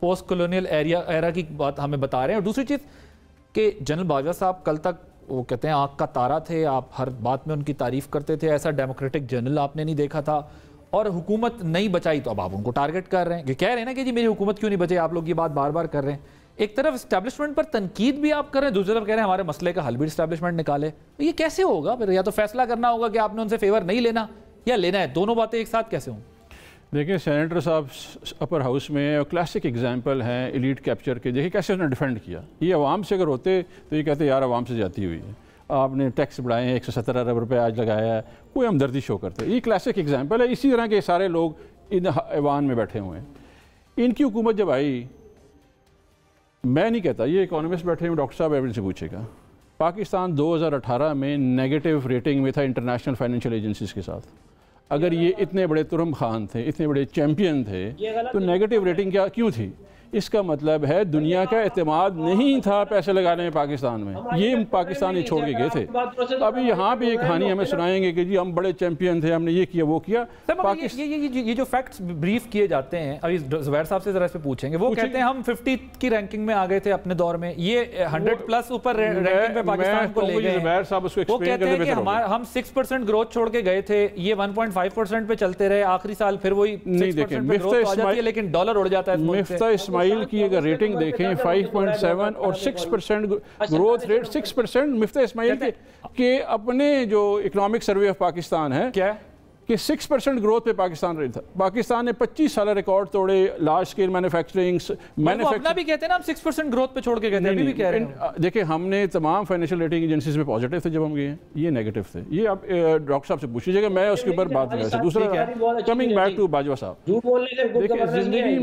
पोस्ट कॉलोनियल एरा की बात हमें बता रहे हैं? और दूसरी चीज़ कि जनरल बाजवा साहब कल तक वो कहते हैं आँख का तारा थे, आप हर बात में उनकी तारीफ करते थे, ऐसा डेमोक्रेटिक जनरल आपने नहीं देखा था, और हुकूमत नहीं बचाई तो अब आप उनको टारगेट कर रहे हैं। ये कह रहे हैं ना कि जी मेरी हुकूमत क्यों नहीं बचे, आप लोग ये बात बार बार कर रहे हैं। एक तरफ इस्टेब्लिशमेंट पर तनकीद भी आप कर रहे हैं, दूसरी तरफ कह रहे हैं हमारे मसले का हल भी इस्टेब्लिशमेंट निकाले। तो ये कैसे होगा फिर? या तो फैसला करना होगा कि आपने उनसे फेवर नहीं लेना या लेना है, दोनों बातें एक साथ कैसे हों? देखिए, सेनेटर साहब अपर हाउस में क्लासिक एग्जांपल हैं एलीट कैप्चर के। देखिए कैसे उन्होंने डिफेंड किया। ये अवाम से अगर होते तो ये कहते यार अवाम से जाती हुई है, आपने टैक्स बढ़ाए हैं, 117 अरब रुपये आज लगाया है, कोई हमदर्दी शो करते हैं। ये क्लासिक एग्जांपल है। इसी तरह के सारे लोग इन ऐवान में बैठे हुए हैं। इनकी हुकूमत जब आई, मैं नहीं कहता, ये इकोनॉमिस्ट बैठे हुए डॉक्टर साहब एवरेज से पूछेगा, पाकिस्तान 2018 में नेगेटिव रेटिंग में था इंटरनेशनल फाइनेंशियल एजेंसीज के साथ। अगर ये इतने बड़े तुरम खान थे, इतने बड़े चैम्पियन थे, तो नेगेटिव रेटिंग क्यों थी? इसका मतलब है दुनिया का एतमाद नहीं था पैसे लगाने में पाकिस्तान में, ये पाकिस्तान ही छोड़ के गए थे। अभी यहाँ पे एक कहानी हमें सुनाएंगे कि जी हम बड़े चैंपियन थे, हमने ये किया वो किया। ये जो फैक्ट्स ब्रीफ किए जाते हैं, अभी ज़ुबैर साहब से जरा इस पे पूछेंगे, वो कहते हैं हम 50 की रैंकिंग में आ गए थे अपने दौर में, ये 100 प्लस ऊपर रैंकिंग पे पाकिस्तान को ले गए। ज़ुबैर साहब उसको वो कहते हैं कि हम 6% ग्रोथ छोड़ के गए थे, ये 1.5% पे चलते रहे, आखिरी साल फिर वही 6% पे ग्रोथ आ जाती है, लेकिन डॉलर उड़ जाता है। मिफ्ता इस्माइल की अगर रेटिंग देखें 5.7 और 6% ग्रोथ रेट, 6% मिफ्ता इस्माइल के अपने जो इकोनॉमिक सर्वे ऑफ पाकिस्तान है क्या कि 6% ग्रोथ पे पाकिस्तान रेट था। पाकिस्तान ने 25 साल रिकॉर्ड तोड़े, लार्ज स्केल मैन्युफैक्चरिंग अपना भी कहते हैं ना हम 6% ग्रोथ पे छोड़ के गए थे, अभी भी कह रहे हैं। देखिए हमने तमाम फाइनेंशियल रेटिंग एजेंसीज में पॉजिटिव थे जब हम गए हैं, ये नेगेटिव थे। ये आप डॉक्टर साहब से पूछ लीजिएगा, मैं उसके ऊपर बात नहीं कर सकता। दूसरा, कमिंग बैक टू बाजवा साहब, देखिए ज़िंदगी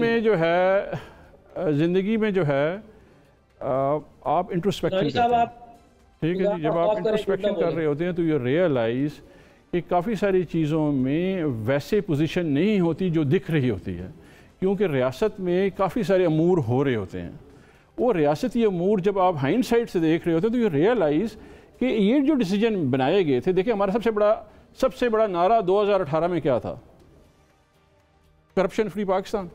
में जो है आप इंट्रोस्पेक्शन करते हैं, ठीक है जी। जब आप इंट्रोस्पेक्शन कर रहे होते हैं तो यू रियलाइज कि काफ़ी सारी चीज़ों में वैसे पोजीशन नहीं होती जो दिख रही होती है, क्योंकि रियासत में काफ़ी सारे अमूर हो रहे होते हैं। वो रियासती अमूर जब आप हाइंडसाइट से देख रहे होते हैं तो यू रियलाइज़ कि ये जो डिसीजन बनाए गए थे, देखिए हमारा सबसे बड़ा नारा 2018 में क्या था, करप्शन फ्री पाकिस्तान।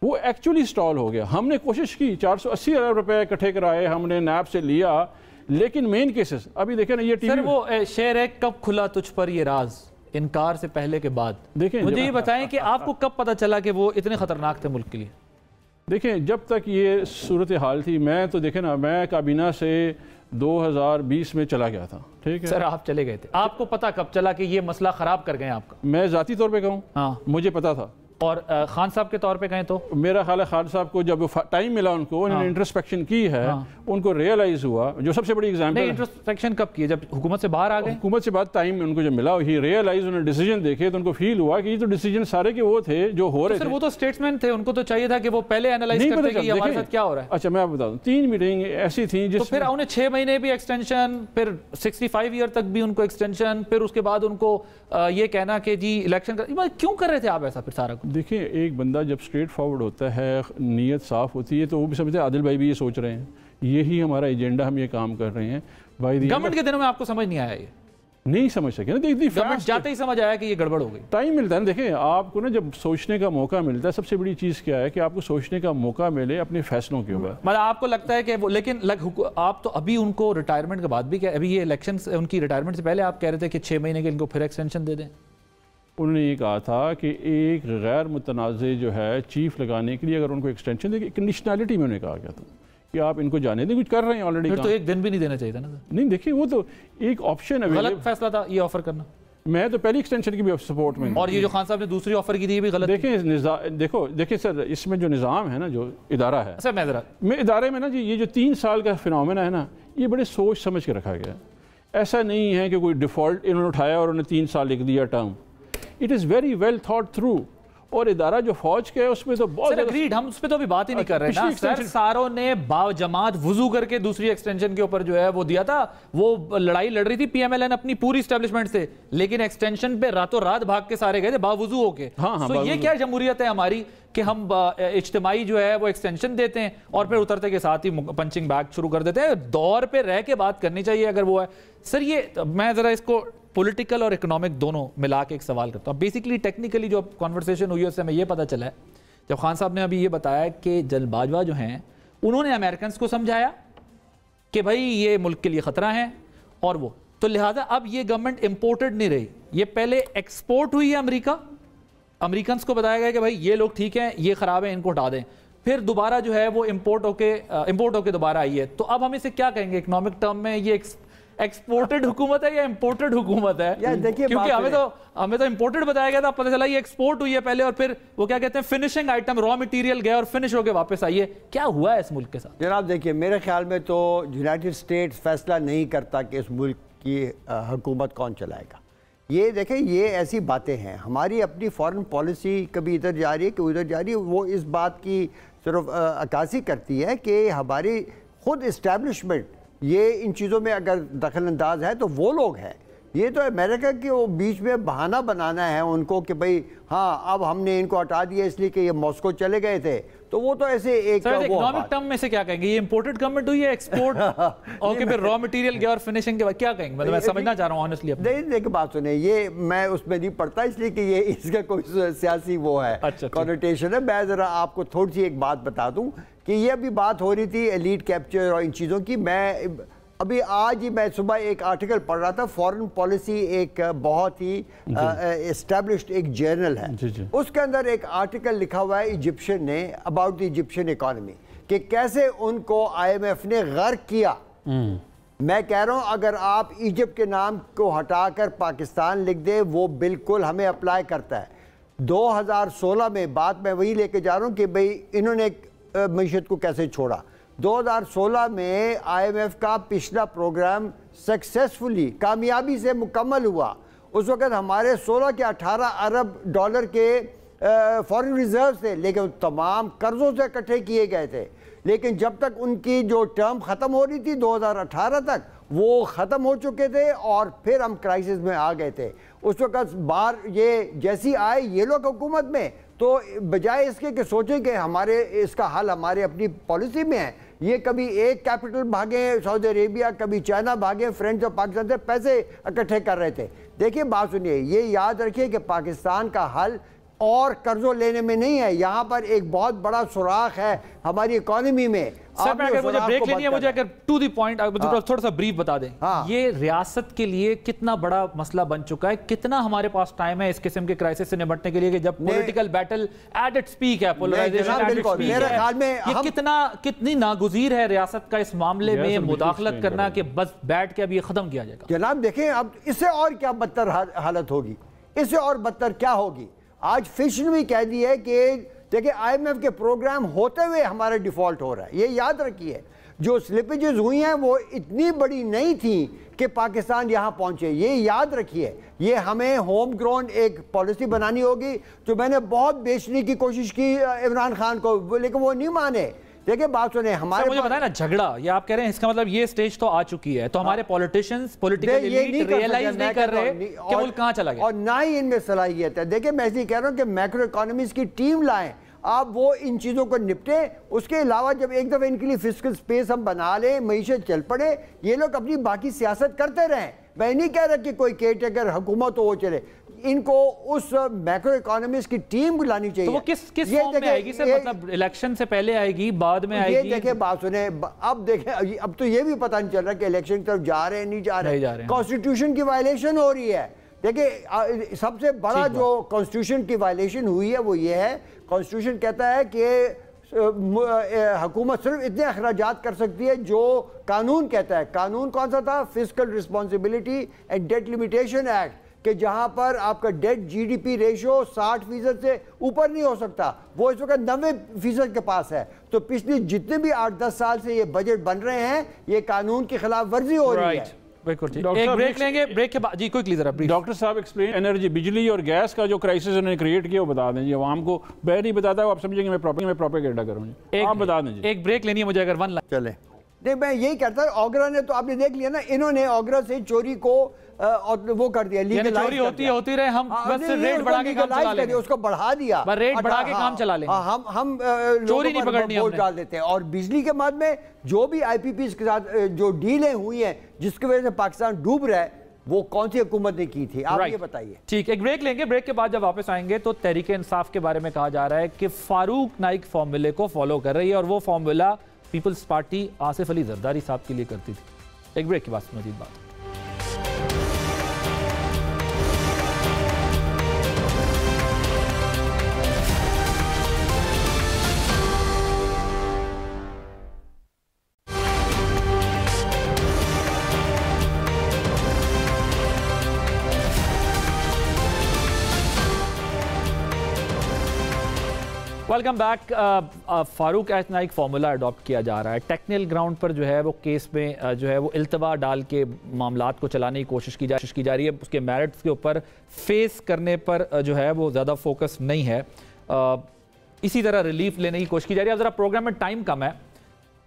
वो एक्चुअली स्टॉल हो गया। हमने कोशिश की, 480 अरब रुपए इकट्ठे कराए, हमने नैब से लिया, लेकिन मेन केसेस अभी देखें ना, ये टीवी सर वो शेर है कब खुला तुझ पर ये राज, इनकार से पहले के बाद। देखें मुझे ये बताएं कि आपको कब पता चला कि वो इतने खतरनाक थे मुल्क के लिए? देखें जब तक ये सूरत हाल थी, मैं तो देखें ना, मैं काबीना से 2020 में चला गया था, ठीक है सर। आप चले गए थे, आपको पता कब चला कि ये मसला खराब कर गए आपका? मैं जाती तौर पे कहूँ, हाँ मुझे पता था। और खान साहब के तौर पे कहें तो मेरा ख्याल है खान साहब को जब टाइम मिला उनको, उन्होंने इंट्रोस्पेक्शन की है, उनको रियलाइज हुआ। जो सबसे बड़ी एग्जांपल, इंट्रोस्पेक्शन कब की? जब हुकूमत से बाहर आ गए? हुकूमत से बाद टाइम उनको जब मिला, ही रियलाइज, उन्होंने डिसीजन देखे तो उनको फील हुआ कि ये तो डिसीजन सारे के वो थे जो हो रहे थे। वो तो स्टेट्समैन थे, उनको तो चाहिए था कि वो पहले एनालाइज करते कि हमारे साथ क्या हो रहा है। अच्छा मैं आपको बता दूं, 3 मीटिंग ऐसी थी जिस, तो फिर उन्हें 6 महीने भी एक्सटेंशन, फिर 65 ईयर तक भी उनको एक्सटेंशन, फिर उसके बाद उनको ये कहना कि जी इलेक्शन क्यों कर रहे थे आप ऐसा? फिर सारा देखिए, एक बंदा जब स्ट्रेट फॉरवर्ड होता है, नीयत साफ होती है, तो वो भी समझते हैं। आदिल भाई भी ये सोच रहे हैं, यही हमारा एजेंडा, हम ये काम कर रहे हैं। भाई गवर्नमेंट के दिनों में आपको समझ नहीं आया? ये नहीं समझ सके ना, गवर्नमेंट जाते ही समझ आया कि ये गड़बड़ हो गई। टाइम मिलता है ना, देखें आपको ना, जब सोचने का मौका मिलता है, सबसे बड़ी चीज़ क्या है कि आपको सोचने का मौका मिले अपने फैसलों के ऊपर। मतलब आपको लगता है कि वो, लेकिन आप तो अभी उनको रिटायरमेंट के बाद भी क्या, अभी ये इलेक्शन उनकी रिटायरमेंट से पहले आप कह रहे थे कि 6 महीने के इनको फिर एक्सटेंशन दे दें। उन्होंने ये कहा था कि एक गैर मुतनाज़ जो है चीफ लगाने के लिए अगर उनको एक्सटेंशन देगी, कंडीशनलिटी में उन्होंने कहा गया था कि आप इनको जाने दें, कुछ कर रहे हैं ऑलरेडी। फिर तो एक दिन भी नहीं देना चाहिए था ना? नहीं, देखिए वो तो एक ऑप्शन है, गलत फैसला था ये ऑफर करना। मैं तो पहली एक्सटेंशन की भी सपोर्ट में, और ये जो खान साहब ने दूसरी ऑफर की थी ये भी गलत। देखिए सर, इसमें जो निज़ाम है ना, जो इदारा है, सर मैं इदारे में ना जी, ये जो 3 साल का फिनोमेना है ना, ये बड़े सोच समझ के रखा गया। ऐसा नहीं है कि कोई डिफ़ॉल्ट इन्होंने उठाया और उन्होंने 3 साल लिख दिया term. It is very well thought through. और इदारा जो फौज के है उसमें तो बहुत अग्रीड, हम उस पर तो अभी बात ही नहीं कर रहे ना सर। सारों ने बाजमात वुजू करके दूसरी एक्सटेंशन के ऊपर जो है वो दिया था। वो लड़ाई लड़ रही थी पीएमएलएन अपनी पूरी एस्टेब्लिशमेंट से, लेकिन एक्सटेंशन पे रातों रात भाग के सारे गए थे बावजू होके। तो ये क्या जमहूरियत है हमारी कि हम इज्तिमाई जो है वो एक्सटेंशन देते हैं और फिर उतरते के साथ ही पंचिंग बैग शुरू कर देते हैं। दौर पे रह के बात करनी चाहिए अगर वो है। सर ये मैं जरा इसको पॉलिटिकल और इकोनॉमिक दोनों मिला के एक सवाल करता हूँ। बेसिकली टेक्निकली जो कॉन्वर्सेशन हुई है उससे हमें ये पता चला है, जब खान साहब ने अभी ये बताया कि जल बाजवा जो हैं उन्होंने अमेरिकन को समझाया कि भाई ये मुल्क के लिए ख़तरा है, और वो तो लिहाजा अब ये गवर्नमेंट इम्पोर्टेड नहीं रही, ये पहले एक्सपोर्ट हुई है अमेरिका। अमेरिकन को बताया गया कि भाई ये लोग ठीक हैं, ये ख़राब है, इनको हटा दें। फिर दोबारा जो है वो इम्पोर्ट होके दोबारा आई है। तो अब हम इसे क्या कहेंगे इकोनॉमिक टर्म में, ये एक्सपोर्टेड हुकूमत है या इंपोर्टेड हुकूमत है? क्योंकि हमें तो इंपोर्टेड बताया गया था, पता चला ये एक्सपोर्ट हुई है पहले, और फिर वो क्या कहते हैं फिनिशिंग आइटम, रॉ मटेरियल गया और फिनिश होकर वापस आई है। क्या हुआ है इस मुल्क के साथ? जनाब देखिए, मेरे ख्याल में तो यूनाइटेड स्टेट्स फैसला नहीं करता कि इस मुल्क की हुकूमत कौन चलाएगा। ये देखें, ये ऐसी बातें हैं, हमारी अपनी फॉरेन पॉलिसी कभी इधर जा रही है कभी उधर जा रही है। वो इस बात की सिर्फ अक्कासी करती है कि हमारी खुद इस्टेब्लिशमेंट ये इन चीज़ों में अगर दखल अंदाज है तो वो लोग हैं ये तो अमेरिका के वो बीच में बहाना बनाना है उनको कि भाई हाँ अब हमने इनको हटा दिया इसलिए कि ये मॉस्को चले गए थे, तो वो तो ऐसे एक इकोनॉमिक टर्म में से क्या कहेंगे, ये इंपोर्टेड गवर्नमेंट हुई है एक्सपोर्ट ओके फिर रॉ मटेरियल गया और फिनिशिंग के बाद क्या कहेंगे, मतलब मैं समझना चाह रहा हूँ ऑनेस्टली। नहीं देखिए बात सुने, ये मैं उसमें नहीं पढ़ता इसलिए कि ये इसका कोई सियासी वो है कॉनोटेशन है। मैं जरा आपको थोड़ी सी एक बात बता दूं कि ये अभी बात हो रही थी एलीट कैप्चर और इन चीज़ों की। मैं अभी आज ही मैं सुबह एक आर्टिकल पढ़ रहा था, फॉरेन पॉलिसी एक बहुत ही एस्टैब्लिश्ड एक जर्नल है जी। उसके अंदर एक आर्टिकल लिखा हुआ है इजिप्शियन ने अबाउट द इजिप्शियन इकोनॉमी कि कैसे उनको IMF ने गर्क किया। मैं कह रहा हूं अगर आप इजिप्ट के नाम को हटाकर पाकिस्तान लिख दे वो बिल्कुल हमें अप्लाई करता है। 2016 में बात मैं वही लेके जा रहा हूं कि भाई इन्होंने मईशत को कैसे छोड़ा। 2016 में IMF का पिछला प्रोग्राम सक्सेसफुली कामयाबी से मुकम्मल हुआ। उस वक़्त हमारे 16 के 18 अरब डॉलर के फॉरेन रिजर्व थे, लेकिन तमाम कर्ज़ों से इकट्ठे किए गए थे। लेकिन जब तक उनकी जो टर्म ख़त्म हो रही थी 2018 तक, वो ख़त्म हो चुके थे और फिर हम क्राइसिस में आ गए थे। उस वक़्त बार ये जैसी आए ये लोग हुकूमत में, तो बजाय इसके कि सोचें कि हमारे इसका हल हमारे अपनी पॉलिसी में है, ये कभी एक कैपिटल भागे सऊदी अरेबिया, कभी चाइना भागे, फ्रेंच और पाकिस्तान से पैसे इकट्ठे कर रहे थे। देखिए बात सुनिए, ये याद रखिए कि पाकिस्तान का हल और कर्जों लेने में नहीं है, यहाँ पर एक बहुत बड़ा सुराख है हमारी इकोनॉमी में। सर मैं अगर मुझे ब्रेक लेनी है, मुझे अगर टू द पॉइंट थोड़ा सा ब्रीफ बता दें। ये रियासत के लिए कितना बड़ा मसला बन चुका है, कितना हमारे पास टाइम है इस किस्म के क्राइसिस से निपटने के लिए कि जब political battle at its peak है, पोलराइजेशन एट इट्स पीक है, ये कितनी नागुज़ीर है रियासत का इस मामले में मुदाखलत करना कि बस बैठ के अब ये खत्म किया जाएगा। जनाब देखें अब इससे और क्या बदतर हालत होगी, इससे और बदतर क्या होगी। आज फिश ने भी कह दिया है कि देखिए IMF के प्रोग्राम होते हुए हमारा डिफॉल्ट हो रहा है। ये याद रखिए, जो स्लिपेजेस हुई हैं वो इतनी बड़ी नहीं थी कि पाकिस्तान यहाँ पहुँचे। ये याद रखिए, ये हमें होम ग्राउंड एक पॉलिसी बनानी होगी। जो मैंने बहुत बेचने की कोशिश की इमरान खान को, लेकिन वो नहीं माने। देखिए बात सुने, हमारे मुझे बताया ना झगड़ा, ये आप कह रहे हैं इसका मतलब ये स्टेज तो आ चुकी है, तो हमारे पॉलिटिशियंस पॉलिटिकल एलीट रियलाइज नहीं कर रहे कि मुल्क कहां चला गया, और ना ही इनमें सलाहियत है। देखिए मैं ऐसे कह रहा हूं कि मैक्रो इकोनॉमिक्स की टीम लाएं, आप वो इन चीज़ों को निपटे। उसके अलावा जब एक दफ़ा इनके लिए फिस्कल स्पेस हम बना लें, मईशत चल पड़े, ये लोग अपनी बाकी सियासत करते रहें। मैं नहीं कह रहा कि कोई केयरटेकर हुकूमत हो वो चले, इनको उस मैक्रो इकोनॉमिक्स की टीम बुलानी चाहिए। तो वो किस फॉर्म में आएगी सर, मतलब इलेक्शन से पहले आएगी, बाद में आएगी? ये देखिए बात सुने, अब देखें अब तो ये भी पता नहीं चल रहा कि इलेक्शन की तरफ जा रहे हैं नहीं जा रहे। कॉन्स्टिट्यूशन की वायलेशन हो रही है। देखिए सबसे बड़ा जो कॉन्स्टिट्यूशन की वायलेशन हुई है वो ये है, कॉन्स्टिट्यूशन कहता है कि हुकूमत सिर्फ इतने अखराजात कर सकती है जो कानून कहता है। कानून कौन सा था? Fiscal responsibility and debt limitation act, कि जहां पर आपका डेट GDP रेशियो 60% से ऊपर नहीं हो सकता, वो इस वक्त 90% के पास है। तो पिछले जितने भी 8-10 साल से ये बजट बन रहे हैं, ये कानून की खिलाफ वर्जी हो रही है। एक ब्रेक लेंगे, ब्रेक के बाद जी क्विकली जरा डॉक्टर साहब एक्सप्लेन एनर्जी, बिजली और गैस का जो क्राइसिस उन्होंने क्रिएट किया वो बता दें जी आवाम को। मैं नहीं बताता, आप समझेंगे मैं प्रोपेगेंडा करूँ, आप बता दें जी। एक ब्रेक लेनी है मुझे, अगर 1 लाख चले। नहीं मैं यही कहता, ओगरा ने तो आपने देख लिया ना, इन्होंने ओगरा से चोरी को और वो कर दिया, चोरी होती रहे, हम बस रेट बढ़ा के काम चला लेंगे, उसको बढ़ा दिया, रेट बढ़ा के काम चला लेंगे, हम चोरी नहीं पकड़नी, वोट डाल देते हैं। और बिजली के बाद में जो भी IPPs के साथ जो डीलें हुई हैं जिसकी वजह से पाकिस्तान डूब रहा है, वो कौन सी हुकूमत ने की थी, आप ये बताइए। ठीक, एक ब्रेक लेंगे, ब्रेक के बाद जब वापस आएंगे तो तहरीक इंसाफ के बारे में कहा जा रहा है कि फारूक नाइक फॉर्मूले को फॉलो कर रही है, और वो फॉर्मूला पीपल्स पार्टी आसिफ अली जरदारी साहब के लिए करती थी। एक ब्रेक के बाद मजीद बात। Welcome back. Farooq Naik formula adopt किया जा रहा है। टेक्निकल ग्राउंड पर जो है वो केस में जो है वो इल्तवा डाल के मामलात को चलाने की कोशिश की जा रही है। उसके मेरिट्स के ऊपर फेस करने पर जो है वो ज़्यादा फोकस नहीं है। इसी तरह रिलीफ लेने की कोशिश की जा रही है। अब ज़रा प्रोग्राम में टाइम कम है,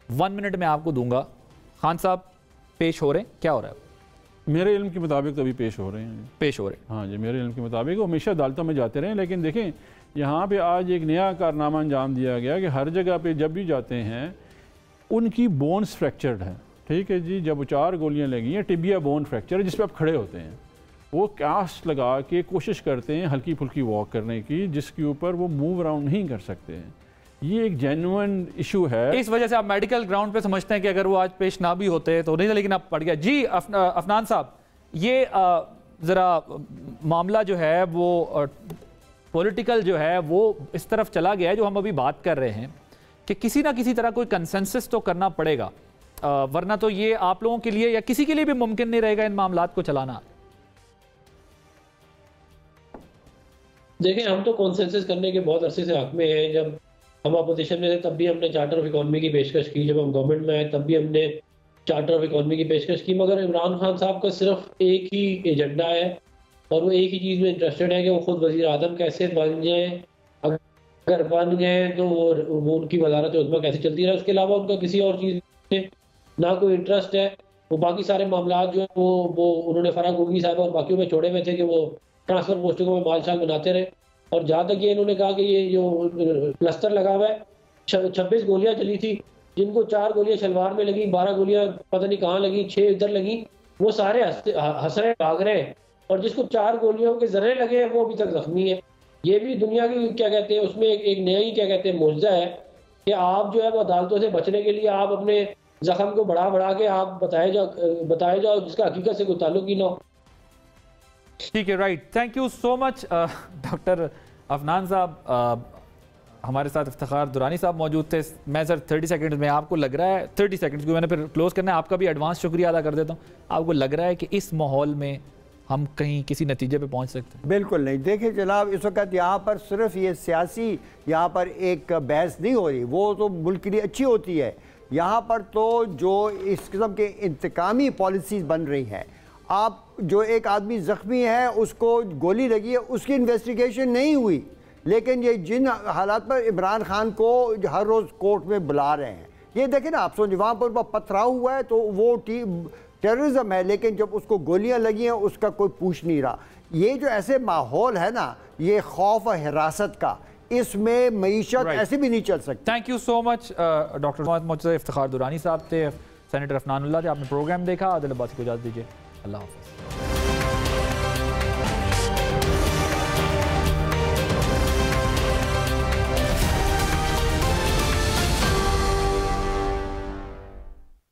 1 मिनट में आपको दूंगा। खान साहब पेश हो रहे हैं, क्या हो रहा है? मेरे इल्म के मुताबिक तो अभी पेश हो रहे हैं। पेश हो रहे हैं, हाँ जी, मेरे इल्म के मुताबिक वो हमेशा अदालतों में जाते रहे। लेकिन देखें यहाँ पे आज एक नया कारनामा अंजाम दिया गया कि हर जगह पे जब भी जाते हैं उनकी बोन्स फ्रैक्चर्ड है, ठीक है जी। जब 4 गोलियाँ लगी हैं, टिबिया बोन फ्रैक्चर है जिस पर आप खड़े होते हैं, वो कास्ट लगा के कोशिश करते हैं हल्की फुल्की वॉक करने की, जिसके ऊपर वो मूव अराउंड नहीं कर सकते हैं। ये एक जेन्युइन इशू है। इस वजह से आप मेडिकल ग्राउंड पे समझते हैं कि अगर वो आज पेश ना भी होते तो नहीं था, लेकिन अब पड़ गया। जी अफनान साहब, ये ज़रा मामला जो है वो पॉलिटिकल जो है वो इस तरफ चला गया है, जो हम अभी बात कर रहे हैं कि किसी ना किसी तरह कोई कंसेंसस तो करना पड़ेगा, वरना तो ये आप लोगों के लिए या किसी के लिए भी मुमकिन नहीं रहेगा इन मामलात को चलाना। देखें, हम तो कॉन्सेंसस करने के बहुत अरसे से हक में हैं। जब हम अपोजिशन में थे तब भी हमने चार्टर ऑफ इकोनॉमी की पेशकश की, जब हम गवर्नमेंट में आए तब भी हमने चार्टर ऑफ इकोनॉमी की पेशकश की, मगर इमरान खान साहब का सिर्फ एक ही एजेंडा है और वो एक ही चीज़ में इंटरेस्टेड है कि वो खुद वज़ीर आज़म कैसे बन जाए, अगर बन गए तो वो उनकी वज़ारत उज़्मा कैसे चलती रहे। उसके अलावा उनका किसी और चीज़ में ना कोई इंटरेस्ट है। वो बाकी सारे मामला जो है वो उन्होंने फराह गोगी साहब और बाकियों में छोड़े हुए थे कि वो ट्रांसफर पोस्टिंगों में मालशाल बनाते रहे। और जहाँ तक ये इन्होंने कहा कि ये जो प्लस्तर लगा हुआ है, 26 गोलियां चली थी, जिनको 4 गोलियां शलवार में लगी, 12 गोलियां पता नहीं कहाँ लगी, 6 इधर लगी, वो सारे हंस रहे भाग रहे हैं। और जिसको 4 गोलियों के जर्रे लगे हैं वो अभी तक जख्मी है। ये भी दुनिया की क्या कहते हैं उसमें एक नया ही क्या कहते हैं मौजज़ा है कि आप जो है वो अदालतों से बचने के लिए आप अपने जख्म को बढ़ा के आप बताए जाओ जिसका हकीकत से कोई ताल्लुक ही ना हो। ठीक है, right. Thank you so much doctor Afnan साहब। हमारे साथ इफ्तिखार दुरानी साहब मौजूद थे। मैं सर 30 सेकंड में, आपको लग रहा है 30 सेकंड को मैंने फिर क्लोज करना है, आपका भी एडवांस शुक्रिया अदा कर देता हूँ। आपको लग रहा है कि इस माहौल में हम कहीं किसी नतीजे पे पहुँच सकते हैं? बिल्कुल नहीं। देखिए जनाब, इस वक्त यहाँ पर सिर्फ ये सियासी यहाँ पर एक बहस नहीं हो रही, वो तो मुल्क के लिए अच्छी होती है। यहाँ पर तो जो इस किस्म के इंतकामी पॉलिसीज़ बन रही हैं, आप जो एक आदमी ज़ख्मी है उसको गोली लगी है, उसकी इन्वेस्टिगेशन नहीं हुई, लेकिन ये जिन हालात पर इमरान खान को हर रोज़ कोर्ट में बुला रहे हैं, ये देखें ना आप सोचिए, वहाँ पर पथराव हुआ है तो वो टेररिज्म है, लेकिन जब उसको गोलियां लगी हैं उसका कोई पूछ नहीं रहा। ये जो ऐसे माहौल है ना, ये खौफ और हिरासत का, इसमें मईशत ऐसे भी नहीं चल सकती। Thank you so much doctor Mohammad Iftikhar Durrani साहब थे, सेनेटर अफनानुल्लाह थे। आपने प्रोग्राम देखा, आदिल अब्बासी को इजाज़त दीजिए। अल्लाह हाफ़िज़।